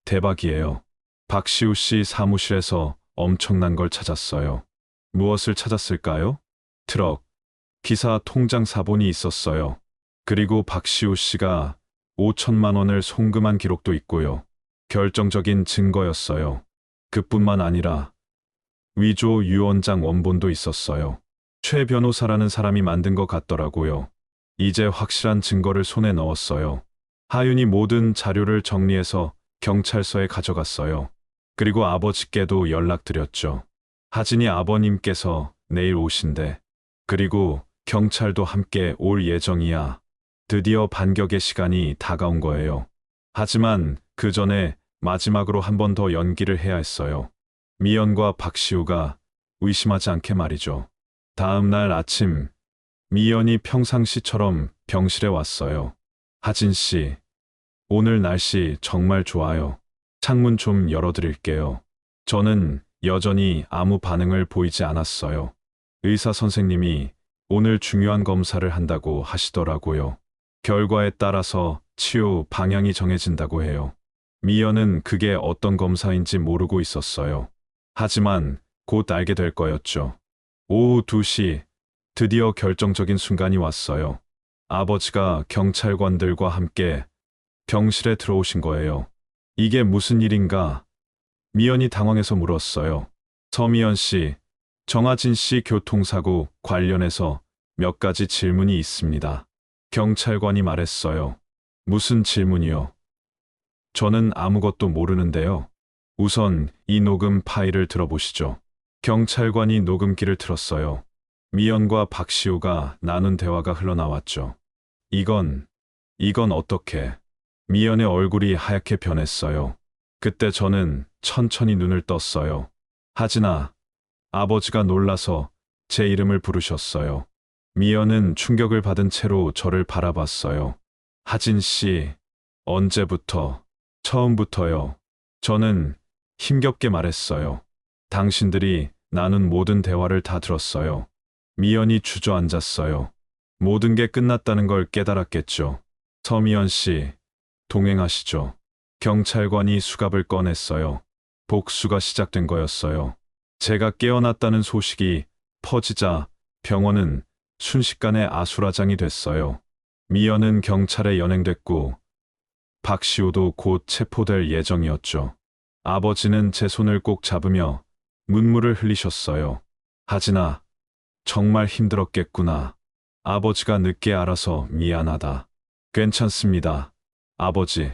대박이에요. 박시우 씨 사무실에서 엄청난 걸 찾았어요. 무엇을 찾았을까요? 트럭, 기사 통장 사본이 있었어요. 그리고 박시우 씨가 5천만 원을 송금한 기록도 있고요. 결정적인 증거였어요. 그뿐만 아니라 위조 유언장 원본도 있었어요. 최 변호사라는 사람이 만든 것 같더라고요. 이제 확실한 증거를 손에 넣었어요. 하윤이 모든 자료를 정리해서 경찰서에 가져갔어요. 그리고 아버지께도 연락드렸죠. 하진이 아버님께서 내일 오신대. 그리고 경찰도 함께 올 예정이야. 드디어 반격의 시간이 다가온 거예요. 하지만 그 전에 마지막으로 한 번 더 연기를 해야 했어요. 미연과 박시우가 의심하지 않게 말이죠. 다음 날 아침, 미연이 평상시처럼 병실에 왔어요. 하진 씨, 오늘 날씨 정말 좋아요. 창문 좀 열어드릴게요. 저는 여전히 아무 반응을 보이지 않았어요. 의사 선생님이 오늘 중요한 검사를 한다고 하시더라고요. 결과에 따라서 치료 방향이 정해진다고 해요. 미연은 그게 어떤 검사인지 모르고 있었어요. 하지만 곧 알게 될 거였죠. 오후 2시, 드디어 결정적인 순간이 왔어요. 아버지가 경찰관들과 함께 병실에 들어오신 거예요. 이게 무슨 일인가? 미연이 당황해서 물었어요. 서미연 씨, 정하진 씨 교통사고 관련해서 몇 가지 질문이 있습니다. 경찰관이 말했어요. 무슨 질문이요? 저는 아무것도 모르는데요. 우선 이 녹음 파일을 들어보시죠. 경찰관이 녹음기를 틀었어요. 미연과 박시우가 나눈 대화가 흘러나왔죠. 이건 어떻게? 미연의 얼굴이 하얗게 변했어요. 그때 저는 천천히 눈을 떴어요. 하진아, 아버지가 놀라서 제 이름을 부르셨어요. 미연은 충격을 받은 채로 저를 바라봤어요. 하진 씨, 언제부터? 처음부터요. 저는 힘겹게 말했어요. 당신들이 나눈 모든 대화를 다 들었어요. 미연이 주저앉았어요. 모든 게 끝났다는 걸 깨달았겠죠. 서미연 씨, 동행하시죠. 경찰관이 수갑을 꺼냈어요. 복수가 시작된 거였어요. 제가 깨어났다는 소식이 퍼지자 병원은 순식간에 아수라장이 됐어요. 미연은 경찰에 연행됐고 박시우도 곧 체포될 예정이었죠. 아버지는 제 손을 꼭 잡으며 눈물을 흘리셨어요. 하진아, 정말 힘들었겠구나. 아버지가 늦게 알아서 미안하다. 괜찮습니다. 아버지,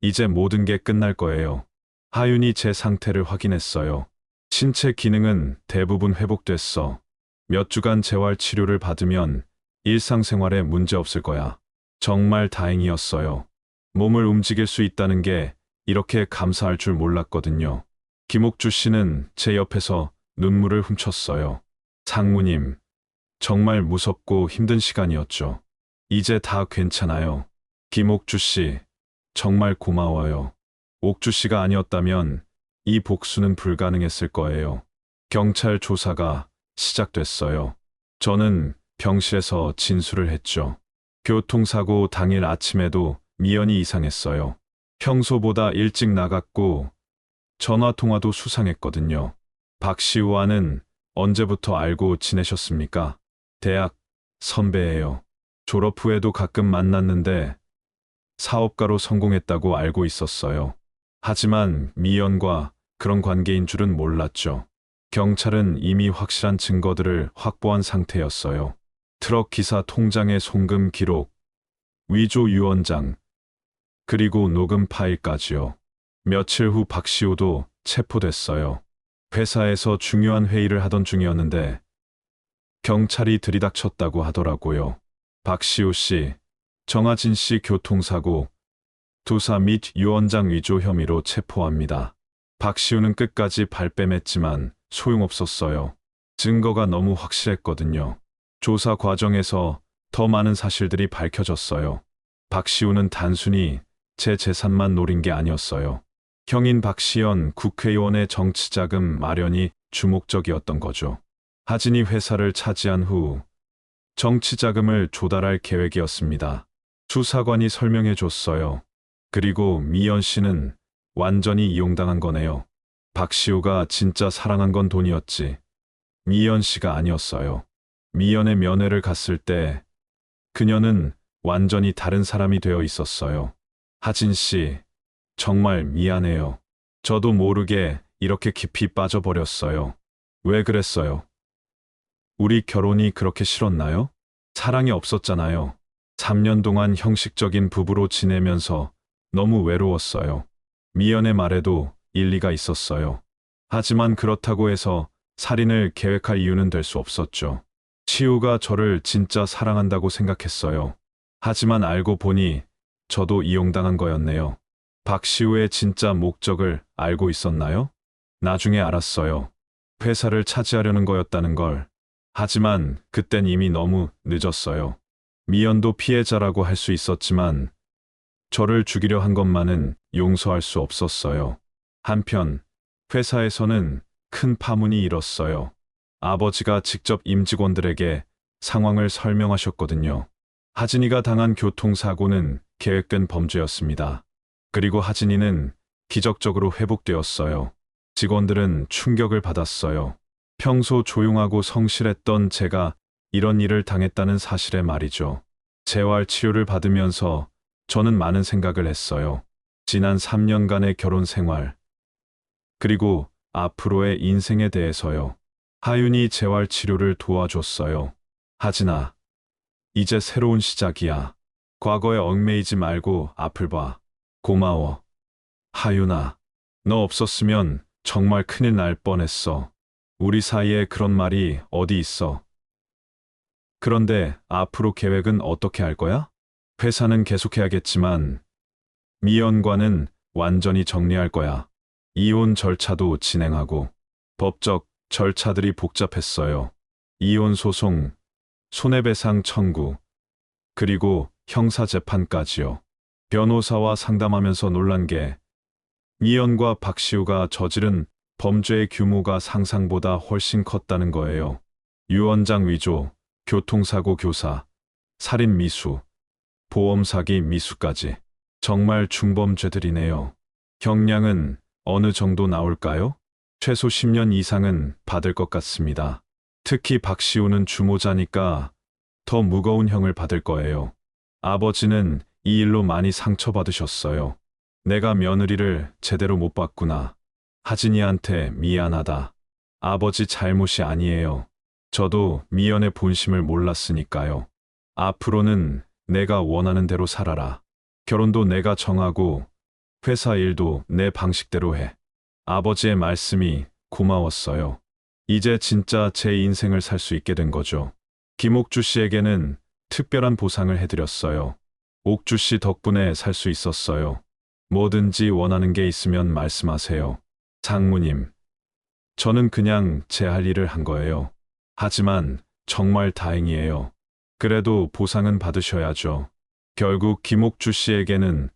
이제 모든 게 끝날 거예요. 하윤이 제 상태를 확인했어요. 신체 기능은 대부분 회복됐어. 몇 주간 재활 치료를 받으면 일상생활에 문제 없을 거야. 정말 다행이었어요. 몸을 움직일 수 있다는 게 이렇게 감사할 줄 몰랐거든요. 김옥주 씨는 제 옆에서 눈물을 훔쳤어요. 상무님, 정말 무섭고 힘든 시간이었죠. 이제 다 괜찮아요. 김옥주 씨, 정말 고마워요. 옥주 씨가 아니었다면 이 복수는 불가능했을 거예요. 경찰 조사가 시작됐어요. 저는 병실에서 진술을 했죠. 교통사고 당일 아침에도 미연이 이상했어요. 평소보다 일찍 나갔고 전화통화도 수상했거든요. 박시우와는 언제부터 알고 지내셨습니까? 대학 선배예요. 졸업 후에도 가끔 만났는데 사업가로 성공했다고 알고 있었어요. 하지만 미연과 그런 관계인 줄은 몰랐죠. 경찰은 이미 확실한 증거들을 확보한 상태였어요. 트럭 기사 통장의 송금 기록, 위조 유언장, 그리고 녹음 파일까지요. 며칠 후 박시우도 체포됐어요. 회사에서 중요한 회의를 하던 중이었는데 경찰이 들이닥쳤다고 하더라고요. 박시우 씨, 정하진 씨 교통사고, 두사 및 유언장 위조 혐의로 체포합니다. 박시우는 끝까지 발뺌했지만 소용없었어요. 증거가 너무 확실했거든요. 조사 과정에서 더 많은 사실들이 밝혀졌어요. 박시우는 단순히 제 재산만 노린 게 아니었어요. 형인 박시연 국회의원의 정치자금 마련이 주목적이었던 거죠. 하진이 회사를 차지한 후 정치자금을 조달할 계획이었습니다. 수사관이 설명해 줬어요. 그리고 미연 씨는 완전히 이용당한 거네요. 박시우가 진짜 사랑한 건 돈이었지. 미연 씨가 아니었어요. 미연의 면회를 갔을 때 그녀는 완전히 다른 사람이 되어 있었어요. 하진 씨, 정말 미안해요. 저도 모르게 이렇게 깊이 빠져버렸어요. 왜 그랬어요? 우리 결혼이 그렇게 싫었나요? 사랑이 없었잖아요. 3년 동안 형식적인 부부로 지내면서 너무 외로웠어요. 미연의 말에도 일리가 있었어요. 하지만 그렇다고 해서 살인을 계획할 이유는 될 수 없었죠. 치우가 저를 진짜 사랑한다고 생각했어요. 하지만 알고 보니 저도 이용당한 거였네요. 박시우의 진짜 목적을 알고 있었나요? 나중에 알았어요. 회사를 차지하려는 거였다는 걸. 하지만 그땐 이미 너무 늦었어요. 미연도 피해자라고 할 수 있었지만 저를 죽이려 한 것만은 용서할 수 없었어요. 한편 회사에서는 큰 파문이 일었어요. 아버지가 직접 임직원들에게 상황을 설명하셨거든요. 하진이가 당한 교통사고는 계획된 범죄였습니다. 그리고 하진이는 기적적으로 회복되었어요. 직원들은 충격을 받았어요. 평소 조용하고 성실했던 제가 이런 일을 당했다는 사실에 말이죠. 재활 치료를 받으면서 저는 많은 생각을 했어요. 지난 3년간의 결혼 생활, 그리고 앞으로의 인생에 대해서요. 하윤이 재활 치료를 도와줬어요. 하진아, 이제 새로운 시작이야. 과거에 얽매이지 말고 앞을 봐. 고마워. 하윤아, 너 없었으면 정말 큰일 날 뻔했어. 우리 사이에 그런 말이 어디 있어. 그런데 앞으로 계획은 어떻게 할 거야? 회사는 계속해야겠지만 미연과는 완전히 정리할 거야. 이혼 절차도 진행하고 법적 절차들이 복잡했어요. 이혼 소송, 손해배상 청구, 그리고 형사재판까지요. 변호사와 상담하면서 놀란 게 미연과 박시우가 저지른 범죄의 규모가 상상보다 훨씬 컸다는 거예요. 유언장 위조, 교통사고 교사, 살인 미수, 보험 사기 미수까지. 정말 중범죄들이네요. 형량은 어느 정도 나올까요? 최소 10년 이상은 받을 것 같습니다. 특히 박시우는 주모자니까 더 무거운 형을 받을 거예요. 아버지는 이 일로 많이 상처받으셨어요. 내가 며느리를 제대로 못 봤구나. 하진이한테 미안하다. 아버지 잘못이 아니에요. 저도 미연의 본심을 몰랐으니까요. 앞으로는 내가 원하는 대로 살아라. 결혼도 내가 정하고 회사 일도 내 방식대로 해. 아버지의 말씀이 고마웠어요. 이제 진짜 제 인생을 살 수 있게 된 거죠. 김옥주 씨에게는 특별한 보상을 해드렸어요. 옥주 씨 덕분에 살 수 있었어요. 뭐든지 원하는 게 있으면 말씀하세요. 장모님, 저는 그냥 제 할 일을 한 거예요. 하지만 정말 다행이에요. 그래도 보상은 받으셔야죠. 결국 김옥주 씨에게는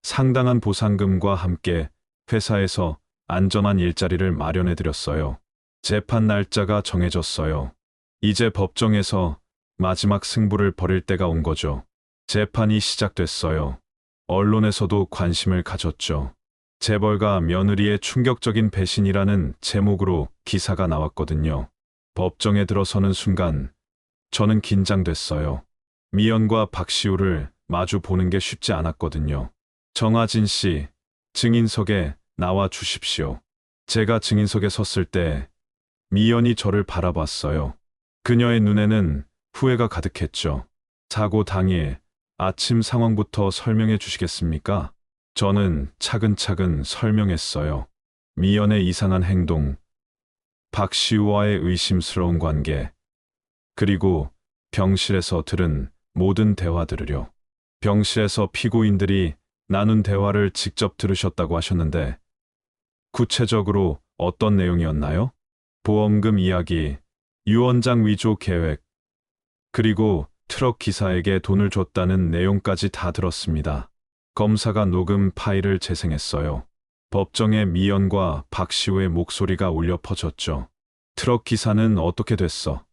상당한 보상금과 함께 회사에서 안전한 일자리를 마련해드렸어요. 재판 날짜가 정해졌어요. 이제 법정에서 마지막 승부를 벌일 때가 온 거죠. 재판이 시작됐어요. 언론에서도 관심을 가졌죠. 재벌가 며느리의 충격적인 배신이라는 제목으로 기사가 나왔거든요. 법정에 들어서는 순간 저는 긴장됐어요. 미연과 박시우를 마주 보는 게 쉽지 않았거든요. 정아진 씨, 증인석에 나와 주십시오. 제가 증인석에 섰을 때 미연이 저를 바라봤어요. 그녀의 눈에는 후회가 가득했죠. 사고 당일 아침 상황부터 설명해 주시겠습니까? 저는 차근차근 설명했어요. 미연의 이상한 행동, 박시우와의 의심스러운 관계, 그리고 병실에서 들은 모든 대화들을요. 병실에서 피고인들이 나눈 대화를 직접 들으셨다고 하셨는데 구체적으로 어떤 내용이었나요? 보험금 이야기, 유언장 위조 계획, 그리고 트럭 기사에게 돈을 줬다는 내용까지 다 들었습니다. 검사가 녹음 파일을 재생했어요. 법정에 미연과 박시우의 목소리가 울려 퍼졌죠. 트럭 기사는 어떻게 됐어?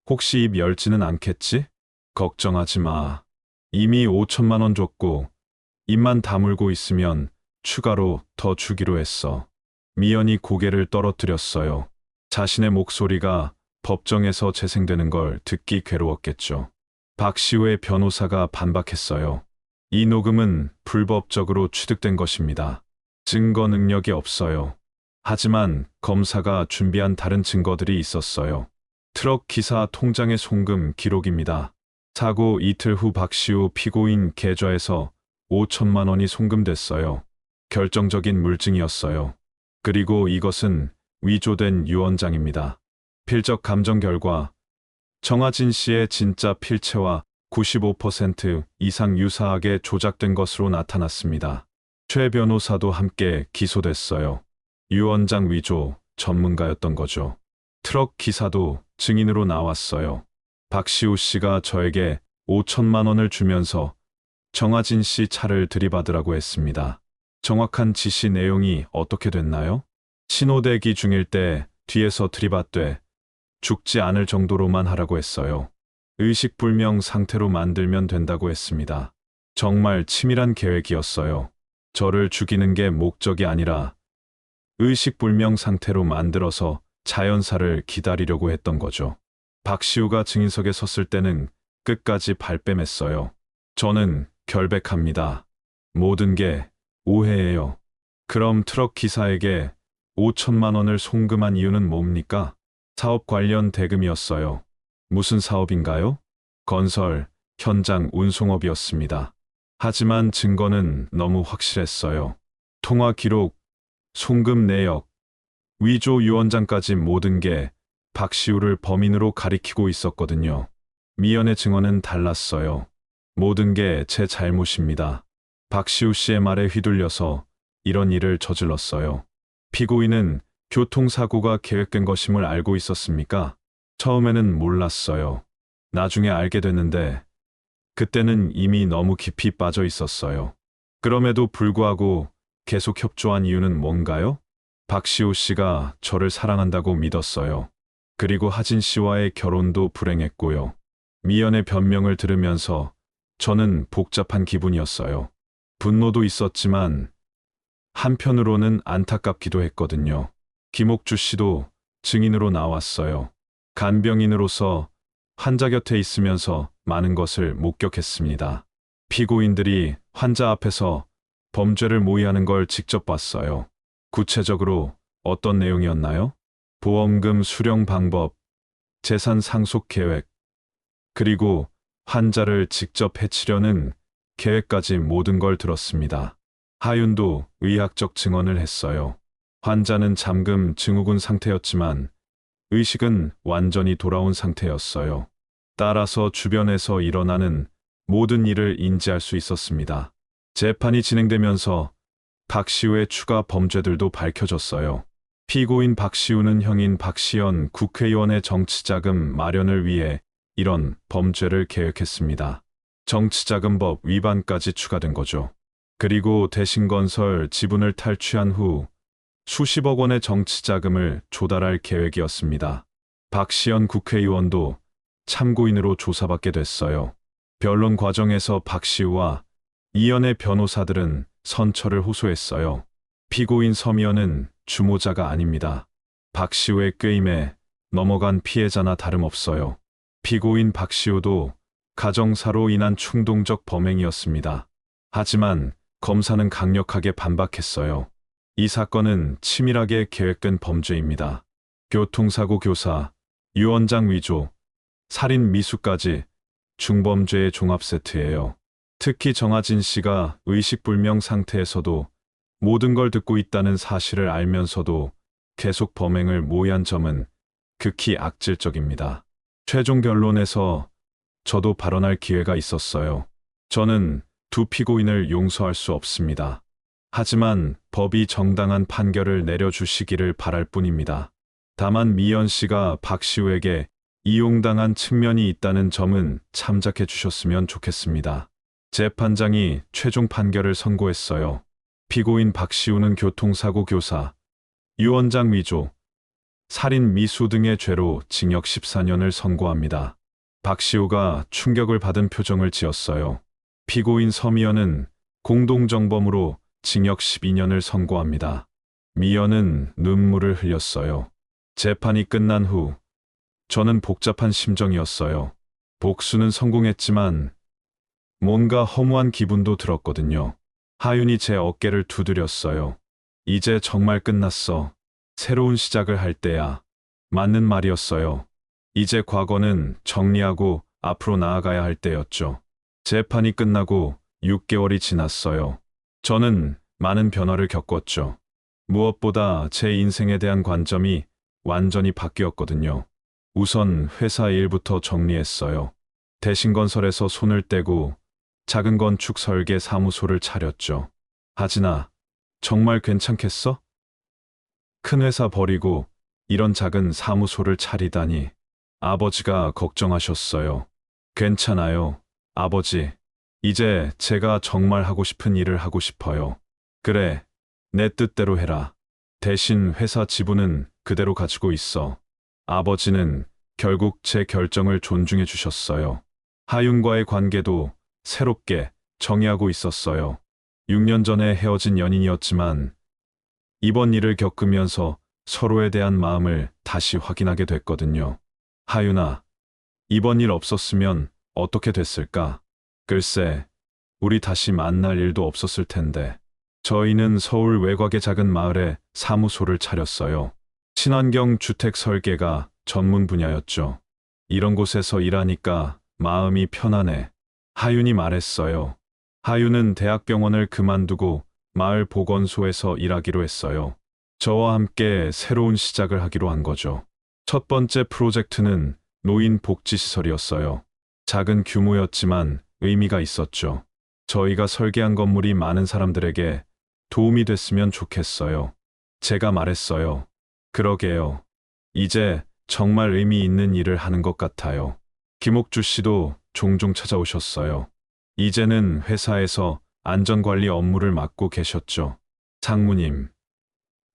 혹시 입 열지는 않겠지? 걱정하지 마. 이미 5천만 원 줬고 입만 다물고 있으면 추가로 더 주기로 했어. 미연이 고개를 떨어뜨렸어요. 자신의 목소리가 법정에서 재생되는 걸 듣기 괴로웠겠죠. 박시우의 변호사가 반박했어요. 이 녹음은 불법적으로 취득된 것입니다. 증거 능력이 없어요. 하지만 검사가 준비한 다른 증거들이 있었어요. 트럭 기사 통장의 송금 기록입니다. 사고 이틀 후 박시우 피고인 계좌에서 5천만 원이 송금됐어요. 결정적인 물증이었어요. 그리고 이것은 위조된 유언장입니다. 필적 감정 결과 정아진 씨의 진짜 필체와 95% 이상 유사하게 조작된 것으로 나타났습니다. 최 변호사도 함께 기소됐어요. 유언장 위조 전문가였던 거죠. 트럭 기사도 증인으로 나왔어요. 박시우 씨가 저에게 5천만 원을 주면서 정아진 씨 차를 들이받으라고 했습니다. 정확한 지시 내용이 어떻게 됐나요? 신호대기 중일 때 뒤에서 들이받되 죽지 않을 정도로만 하라고 했어요. 의식불명 상태로 만들면 된다고 했습니다. 정말 치밀한 계획이었어요. 저를 죽이는 게 목적이 아니라 의식불명 상태로 만들어서 자연사를 기다리려고 했던 거죠. 박시우가 증인석에 섰을 때는 끝까지 발뺌했어요. 저는 결백합니다. 모든 게 오해예요. 그럼 트럭 기사에게 5천만 원을 송금한 이유는 뭡니까? 사업 관련 대금이었어요. 무슨 사업인가요? 건설, 현장 운송업이었습니다. 하지만 증거는 너무 확실했어요. 통화 기록, 송금 내역, 위조 유언장까지 모든 게 박시우를 범인으로 가리키고 있었거든요. 미연의 증언은 달랐어요. 모든 게 제 잘못입니다. 박시우 씨의 말에 휘둘려서 이런 일을 저질렀어요. 피고인은 교통사고가 계획된 것임을 알고 있었습니까? 처음에는 몰랐어요. 나중에 알게 됐는데 그때는 이미 너무 깊이 빠져 있었어요. 그럼에도 불구하고 계속 협조한 이유는 뭔가요? 박시우 씨가 저를 사랑한다고 믿었어요. 그리고 하진 씨와의 결혼도 불행했고요. 미연의 변명을 들으면서 저는 복잡한 기분이었어요. 분노도 있었지만 한편으로는 안타깝기도 했거든요. 김옥주 씨도 증인으로 나왔어요. 간병인으로서 환자 곁에 있으면서 많은 것을 목격했습니다. 피고인들이 환자 앞에서 범죄를 모의하는 걸 직접 봤어요. 구체적으로 어떤 내용이었나요? 보험금 수령 방법, 재산 상속 계획, 그리고 환자를 직접 해치려는 계획까지 모든 걸 들었습니다. 하윤도 의학적 증언을 했어요. 환자는 잠금 증후군 상태였지만 의식은 완전히 돌아온 상태였어요. 따라서 주변에서 일어나는 모든 일을 인지할 수 있었습니다. 재판이 진행되면서 박시우의 추가 범죄들도 밝혀졌어요. 피고인 박시우는 형인 박시연 국회의원의 정치자금 마련을 위해 이런 범죄를 계획했습니다. 정치자금법 위반까지 추가된 거죠. 그리고 대신건설 지분을 탈취한 후 수십억 원의 정치자금을 조달할 계획이었습니다. 박시연 국회의원도 참고인으로 조사받게 됐어요. 변론 과정에서 박시우와 이연의 변호사들은 선처를 호소했어요. 피고인 서미연은 주모자가 아닙니다. 박시우의 꾀임에 넘어간 피해자나 다름없어요. 피고인 박시우도 가정사로 인한 충동적 범행이었습니다. 하지만 검사는 강력하게 반박했어요. 이 사건은 치밀하게 계획된 범죄입니다. 교통사고 교사, 유언장 위조, 살인 미수까지 중범죄의 종합 세트예요. 특히 정아진 씨가 의식불명 상태에서도 모든 걸 듣고 있다는 사실을 알면서도 계속 범행을 모의한 점은 극히 악질적입니다. 최종 변론에서 저도 발언할 기회가 있었어요. 저는 두 피고인을 용서할 수 없습니다. 하지만 법이 정당한 판결을 내려주시기를 바랄 뿐입니다. 다만 미연 씨가 박시우에게 이용당한 측면이 있다는 점은 참작해 주셨으면 좋겠습니다. 재판장이 최종 판결을 선고했어요. 피고인 박시우는 교통사고 교사, 유언장 위조, 살인 미수 등의 죄로 징역 14년을 선고합니다. 박시우가 충격을 받은 표정을 지었어요. 피고인 서미연은 공동정범으로 징역 12년을 선고합니다. 미연은 눈물을 흘렸어요. 재판이 끝난 후 저는 복잡한 심정이었어요. 복수는 성공했지만 뭔가 허무한 기분도 들었거든요. 하윤이 제 어깨를 두드렸어요. 이제 정말 끝났어. 새로운 시작을 할 때야. 맞는 말이었어요. 이제 과거는 정리하고 앞으로 나아가야 할 때였죠. 재판이 끝나고 6개월이 지났어요. 저는 많은 변화를 겪었죠. 무엇보다 제 인생에 대한 관점이 완전히 바뀌었거든요. 우선 회사 일부터 정리했어요. 대신건설에서 손을 떼고 작은 건축 설계 사무소를 차렸죠. 하진아, 정말 괜찮겠어? 큰 회사 버리고 이런 작은 사무소를 차리다니. 아버지가 걱정하셨어요. 괜찮아요, 아버지. 이제 제가 정말 하고 싶은 일을 하고 싶어요. 그래, 내 뜻대로 해라. 대신 회사 지분은 그대로 가지고 있어. 아버지는 결국 제 결정을 존중해 주셨어요. 하윤과의 관계도 새롭게 정의하고 있었어요. 6년 전에 헤어진 연인이었지만 이번 일을 겪으면서 서로에 대한 마음을 다시 확인하게 됐거든요. 하윤아, 이번 일 없었으면 어떻게 됐을까? 글쎄, 우리 다시 만날 일도 없었을 텐데. 저희는 서울 외곽의 작은 마을에 사무소를 차렸어요. 친환경 주택 설계가 전문 분야였죠. 이런 곳에서 일하니까 마음이 편하네. 하윤이 말했어요. 하윤은 대학병원을 그만두고 마을 보건소에서 일하기로 했어요. 저와 함께 새로운 시작을 하기로 한 거죠. 첫 번째 프로젝트는 노인 복지시설이었어요. 작은 규모였지만 의미가 있었죠. 저희가 설계한 건물이 많은 사람들에게 도움이 됐으면 좋겠어요. 제가 말했어요. 그러게요. 이제 정말 의미 있는 일을 하는 것 같아요. 김옥주 씨도 종종 찾아오셨어요. 이제는 회사에서 안전관리 업무를 맡고 계셨죠. 상무님,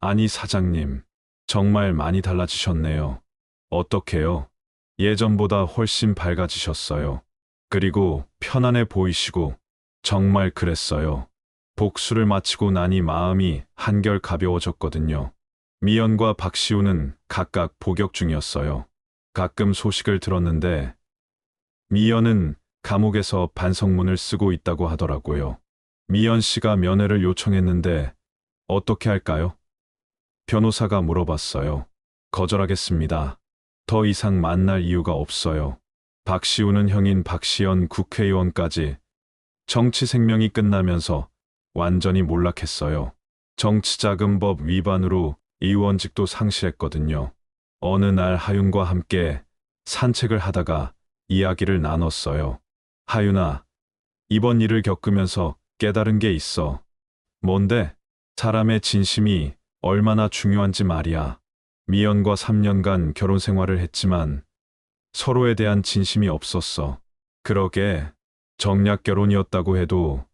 아니 사장님, 정말 많이 달라지셨네요. 어떻게요? 예전보다 훨씬 밝아지셨어요. 그리고 편안해 보이시고 정말 그랬어요. 복수를 마치고 나니 마음이 한결 가벼워졌거든요. 미연과 박시우는 각각 복역 중이었어요. 가끔 소식을 들었는데 미연은 감옥에서 반성문을 쓰고 있다고 하더라고요. 미연 씨가 면회를 요청했는데 어떻게 할까요? 변호사가 물어봤어요. 거절하겠습니다. 더 이상 만날 이유가 없어요. 박시우는 형인 박시연 국회의원까지 정치 생명이 끝나면서 완전히 몰락했어요. 정치자금법 위반으로 의원직도 상실했거든요. 어느 날 하윤과 함께 산책을 하다가 이야기를 나눴어요. 하윤아, 이번 일을 겪으면서 깨달은 게 있어. 뭔데? 사람의 진심이 얼마나 중요한지 말이야. 미연과 3년간 결혼 생활을 했지만 서로에 대한 진심이 없었어. 그러게, 정략 결혼이었다고 해도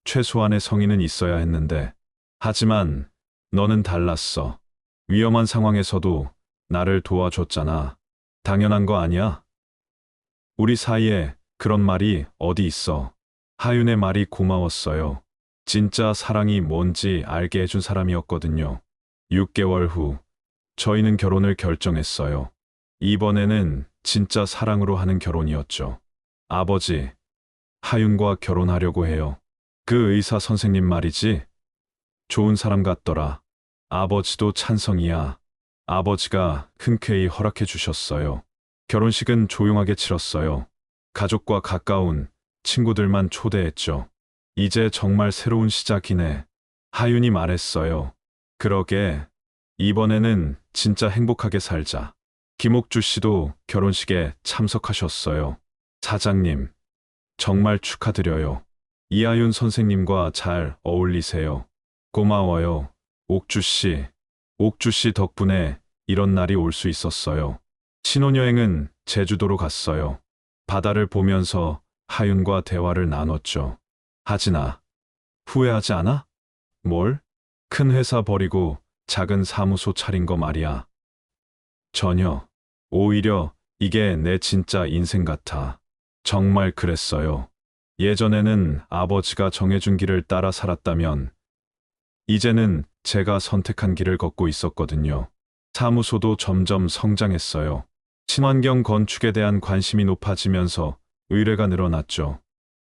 최소한의 성의는 있어야 했는데. 하지만 너는 달랐어. 위험한 상황에서도 나를 도와줬잖아. 당연한 거 아니야? 우리 사이에 그런 말이 어디 있어. 하윤의 말이 고마웠어요. 진짜 사랑이 뭔지 알게 해준 사람이었거든요. 6개월 후 저희는 결혼을 결정했어요. 이번에는 진짜 사랑으로 하는 결혼이었죠. 아버지, 하윤과 결혼하려고 해요. 그 의사 선생님 말이지? 좋은 사람 같더라. 아버지도 찬성이야. 아버지가 흔쾌히 허락해 주셨어요. 결혼식은 조용하게 치렀어요. 가족과 가까운 친구들만 초대했죠. 이제 정말 새로운 시작이네. 하윤이 말했어요. 그러게, 이번에는 진짜 행복하게 살자. 김옥주 씨도 결혼식에 참석하셨어요. 사장님, 정말 축하드려요. 이하윤 선생님과 잘 어울리세요. 고마워요, 옥주 씨. 옥주 씨 덕분에 이런 날이 올 수 있었어요. 신혼여행은 제주도로 갔어요. 바다를 보면서 하윤과 대화를 나눴죠. 하진아, 후회하지 않아? 뭘? 큰 회사 버리고 작은 사무소 차린 거 말이야. 전혀. 오히려 이게 내 진짜 인생 같아. 정말 그랬어요. 예전에는 아버지가 정해준 길을 따라 살았다면 이제는 제가 선택한 길을 걷고 있었거든요. 사무소도 점점 성장했어요. 친환경 건축에 대한 관심이 높아지면서 의뢰가 늘어났죠.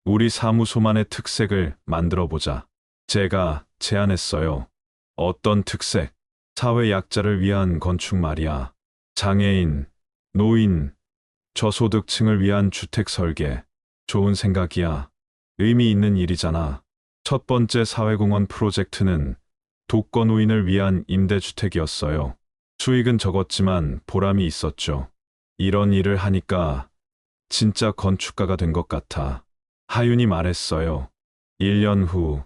우리 사무소만의 특색을 만들어보자. 제가 제안했어요. 어떤 특색? 사회 약자를 위한 건축 말이야. 장애인, 노인, 저소득층을 위한 주택 설계. 좋은 생각이야. 의미 있는 일이잖아. 첫 번째 사회공헌 프로젝트는 독거노인을 위한 임대주택이었어요. 수익은 적었지만 보람이 있었죠. 이런 일을 하니까 진짜 건축가가 된 것 같아. 하윤이 말했어요. 1년 후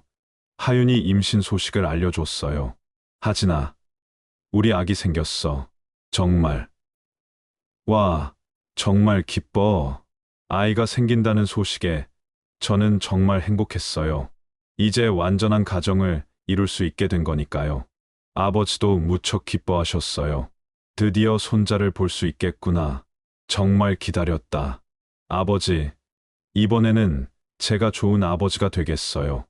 하윤이 임신 소식을 알려줬어요. 하진아, 우리 아기 생겼어. 정말. 와, 정말 기뻐. 아이가 생긴다는 소식에 저는 정말 행복했어요. 이제 완전한 가정을 이룰 수 있게 된 거니까요. 아버지도 무척 기뻐하셨어요. 드디어 손자를 볼 수 있겠구나. 정말 기다렸다. 아버지, 이번에는 제가 좋은 아버지가 되겠어요.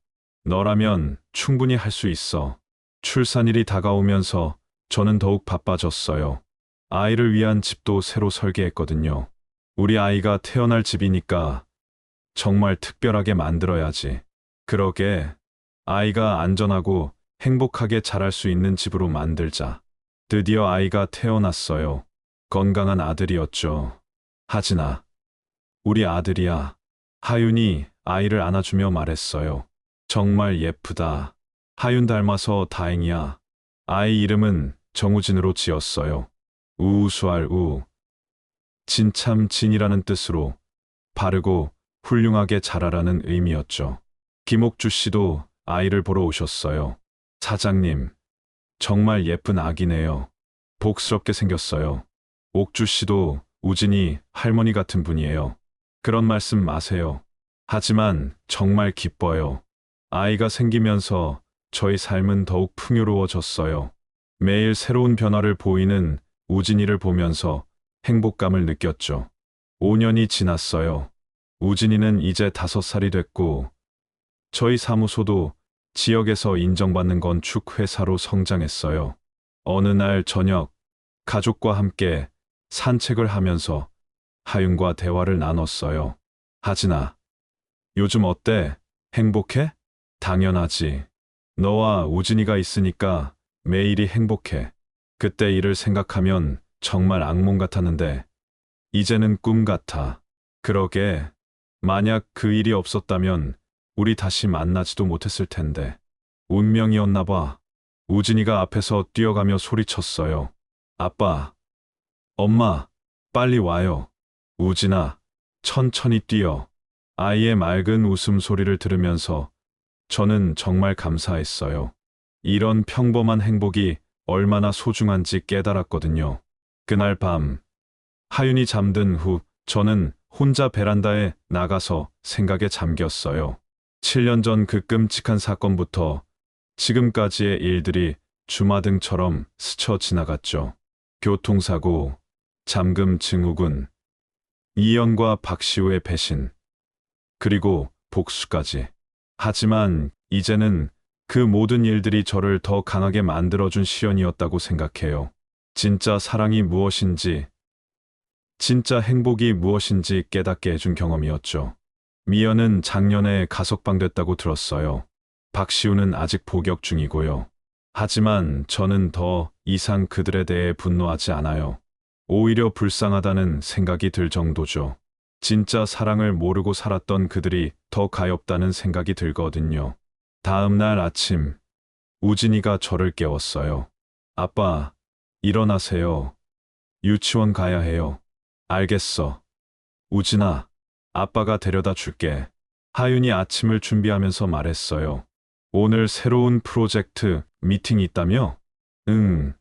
너라면 충분히 할 수 있어. 출산일이 다가오면서 저는 더욱 바빠졌어요. 아이를 위한 집도 새로 설계했거든요. 우리 아이가 태어날 집이니까 정말 특별하게 만들어야지. 그러게, 아이가 안전하고 행복하게 자랄 수 있는 집으로 만들자. 드디어 아이가 태어났어요. 건강한 아들이었죠. 하진아, 우리 아들이야. 하윤이 아이를 안아주며 말했어요. 정말 예쁘다. 하윤 닮아서 다행이야. 아이 이름은 정우진으로 지었어요. 우수할 우. 진참 진이라는 뜻으로 바르고 훌륭하게 자라라는 의미였죠. 김옥주 씨도 아이를 보러 오셨어요. 사장님, 정말 예쁜 아기네요. 복스럽게 생겼어요. 옥주 씨도 우진이 할머니 같은 분이에요. 그런 말씀 마세요. 하지만 정말 기뻐요. 아이가 생기면서 저희 삶은 더욱 풍요로워졌어요. 매일 새로운 변화를 보이는 우진이를 보면서 행복감을 느꼈죠. 5년이 지났어요. 우진이는 이제 5살이 됐고 저희 사무소도 지역에서 인정받는 건축 회사로 성장했어요. 어느 날 저녁, 가족과 함께 산책을 하면서 하윤과 대화를 나눴어요. 하진아, 요즘 어때? 행복해? 당연하지. 너와 우진이가 있으니까 매일이 행복해. 그때 일을 생각하면 정말 악몽 같았는데, 이제는 꿈 같아. 그러게, 만약 그 일이 없었다면 우리 다시 만나지도 못했을 텐데. 운명이었나 봐. 우진이가 앞에서 뛰어가며 소리쳤어요. 아빠, 엄마, 빨리 와요. 우진아, 천천히 뛰어. 아이의 맑은 웃음소리를 들으면서 저는 정말 감사했어요. 이런 평범한 행복이 얼마나 소중한지 깨달았거든요. 그날 밤, 하윤이 잠든 후 저는 혼자 베란다에 나가서 생각에 잠겼어요. 7년 전 그 끔찍한 사건부터 지금까지의 일들이 주마등처럼 스쳐 지나갔죠. 교통사고, 잠금 증후군, 이연과 박시우의 배신, 그리고 복수까지. 하지만 이제는 그 모든 일들이 저를 더 강하게 만들어준 시련이었다고 생각해요. 진짜 사랑이 무엇인지, 진짜 행복이 무엇인지 깨닫게 해준 경험이었죠. 미연은 작년에 가석방됐다고 들었어요. 박시우는 아직 복역 중이고요. 하지만 저는 더 이상 그들에 대해 분노하지 않아요. 오히려 불쌍하다는 생각이 들 정도죠. 진짜 사랑을 모르고 살았던 그들이 더 가엾다는 생각이 들거든요. 다음 날 아침, 우진이가 저를 깨웠어요. 아빠, 일어나세요. 유치원 가야 해요. 알겠어. 우진아, 아빠가 데려다 줄게. 하윤이 아침을 준비하면서 말했어요. 오늘 새로운 프로젝트 미팅이 있다며? 응.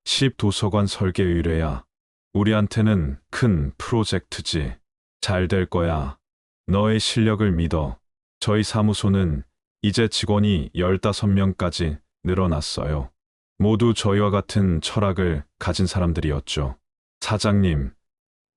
10 도서관 설계 의뢰야. 우리한테는 큰 프로젝트지. 잘 될 거야. 너의 실력을 믿어. 저희 사무소는 이제 직원이 15명까지 늘어났어요. 모두 저희와 같은 철학을 가진 사람들이었죠. 사장님,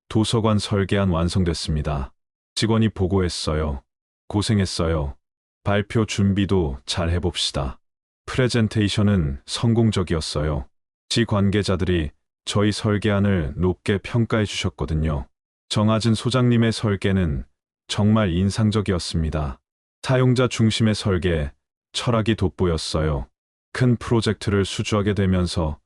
도서관 설계안 완성됐습니다. 직원이 보고했어요. 고생했어요. 발표 준비도 잘 해봅시다. 프레젠테이션은 성공적이었어요. 지 관계자들이 저희 설계안을 높게 평가해 주셨거든요. 정하진 소장님의 설계는 정말 인상적이었습니다. 사용자 중심의 설계, 철학이 돋보였어요. 큰 프로젝트를 수주하게 되면서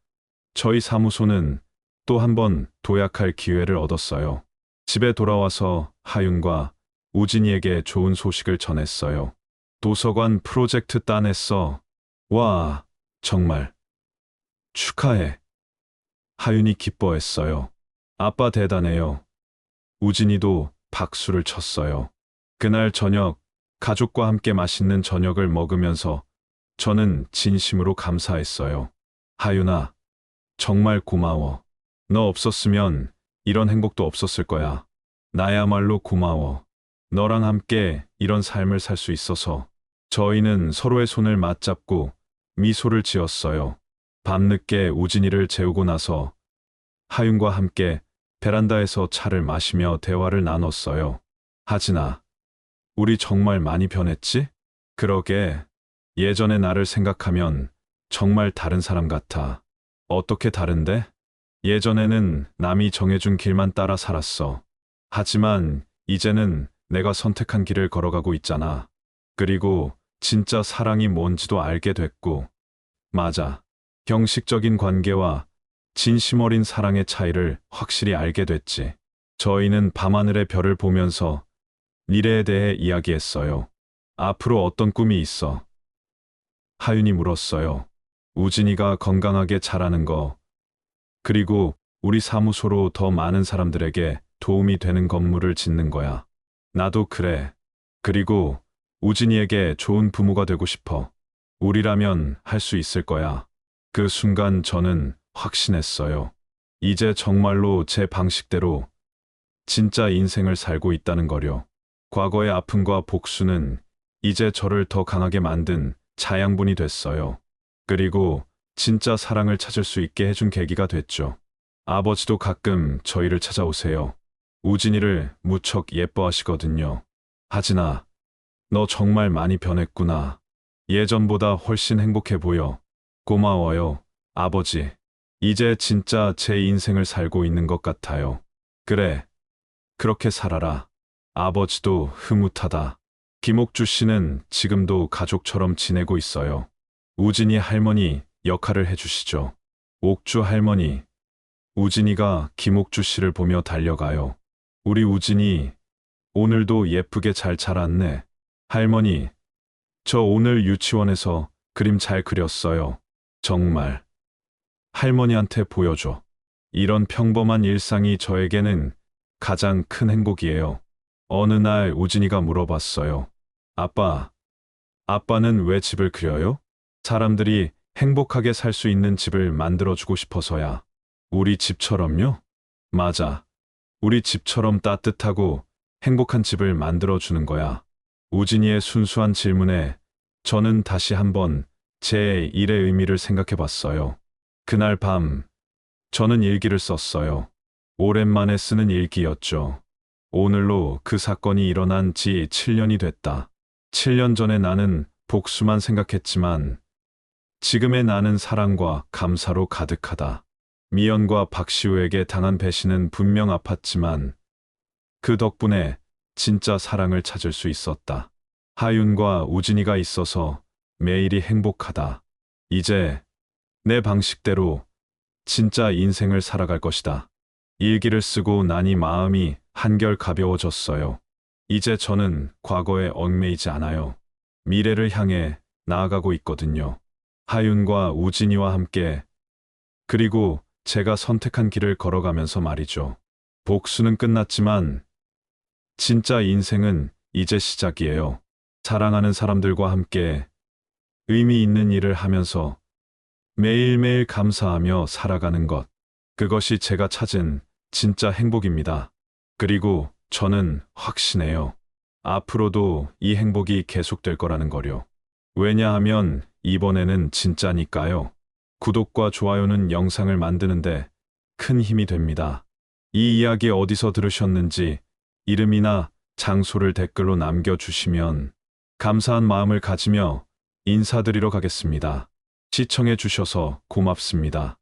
저희 사무소는 또 한 번 도약할 기회를 얻었어요. 집에 돌아와서 하윤과 우진이에게 좋은 소식을 전했어요. 도서관 프로젝트 따냈어. 와, 정말. 축하해. 하윤이 기뻐했어요. 아빠 대단해요. 우진이도 박수를 쳤어요. 그날 저녁, 가족과 함께 맛있는 저녁을 먹으면서 저는 진심으로 감사했어요. 하윤아, 정말 고마워. 너 없었으면 이런 행복도 없었을 거야. 나야말로 고마워. 너랑 함께 이런 삶을 살 수 있어서. 저희는 서로의 손을 맞잡고 미소를 지었어요. 밤늦게 우진이를 재우고 나서 하윤과 함께 베란다에서 차를 마시며 대화를 나눴어요. 하진아, 우리 정말 많이 변했지? 그러게, 예전의 나를 생각하면 정말 다른 사람 같아. 어떻게 다른데? 예전에는 남이 정해준 길만 따라 살았어. 하지만 이제는 내가 선택한 길을 걸어가고 있잖아. 그리고 진짜 사랑이 뭔지도 알게 됐고. 맞아. 형식적인 관계와 진심 어린 사랑의 차이를 확실히 알게 됐지. 저희는 밤하늘의 별을 보면서 미래에 대해 이야기했어요. 앞으로 어떤 꿈이 있어? 하윤이 물었어요. 우진이가 건강하게 자라는 거, 그리고 우리 사무소로 더 많은 사람들에게 도움이 되는 건물을 짓는 거야. 나도 그래. 그리고 우진이에게 좋은 부모가 되고 싶어. 우리라면 할 수 있을 거야. 그 순간 저는 확신했어요. 이제 정말로 제 방식대로 진짜 인생을 살고 있다는 거려. 과거의 아픔과 복수는 이제 저를 더 강하게 만든 자양분이 됐어요. 그리고 진짜 사랑을 찾을 수 있게 해준 계기가 됐죠. 아버지도 가끔 저희를 찾아오세요. 우진이를 무척 예뻐하시거든요. 하진아, 너 정말 많이 변했구나. 예전보다 훨씬 행복해 보여. 고마워요, 아버지. 이제 진짜 제 인생을 살고 있는 것 같아요. 그래, 그렇게 살아라. 아버지도 흐뭇하다. 김옥주 씨는 지금도 가족처럼 지내고 있어요. 우진이 할머니 역할을 해주시죠. 옥주 할머니. 우진이가 김옥주 씨를 보며 달려가요. 우리 우진이 오늘도 예쁘게 잘 자랐네. 할머니, 저 오늘 유치원에서 그림 잘 그렸어요. 정말. 할머니한테 보여줘. 이런 평범한 일상이 저에게는 가장 큰 행복이에요. 어느 날 우진이가 물어봤어요. 아빠는 왜 집을 그려요? 사람들이 행복하게 살 수 있는 집을 만들어주고 싶어서야. 우리 집처럼요? 맞아. 우리 집처럼 따뜻하고 행복한 집을 만들어주는 거야. 우진이의 순수한 질문에 저는 다시 한번 제 일의 의미를 생각해 봤어요. 그날 밤, 저는 일기를 썼어요. 오랜만에 쓰는 일기였죠. 오늘로 그 사건이 일어난 지 7년이 됐다. 7년 전에 나는 복수만 생각했지만 지금의 나는 사랑과 감사로 가득하다. 미연과 박시우에게 당한 배신은 분명 아팠지만 그 덕분에 진짜 사랑을 찾을 수 있었다. 하윤과 우진이가 있어서 매일이 행복하다. 이제 내 방식대로 진짜 인생을 살아갈 것이다. 일기를 쓰고 나니 마음이 한결 가벼워졌어요. 이제 저는 과거에 얽매이지 않아요. 미래를 향해 나아가고 있거든요. 하윤과 우진이와 함께, 그리고 제가 선택한 길을 걸어가면서 말이죠. 복수는 끝났지만 진짜 인생은 이제 시작이에요. 사랑하는 사람들과 함께 의미 있는 일을 하면서 매일매일 감사하며 살아가는 것. 그것이 제가 찾은 진짜 행복입니다. 그리고 저는 확신해요. 앞으로도 이 행복이 계속될 거라는 거요. 왜냐하면 이번에는 진짜니까요. 구독과 좋아요는 영상을 만드는데 큰 힘이 됩니다. 이 이야기 어디서 들으셨는지 이름이나 장소를 댓글로 남겨주시면 감사한 마음을 가지며 인사드리러 가겠습니다. 시청해 주셔서 고맙습니다.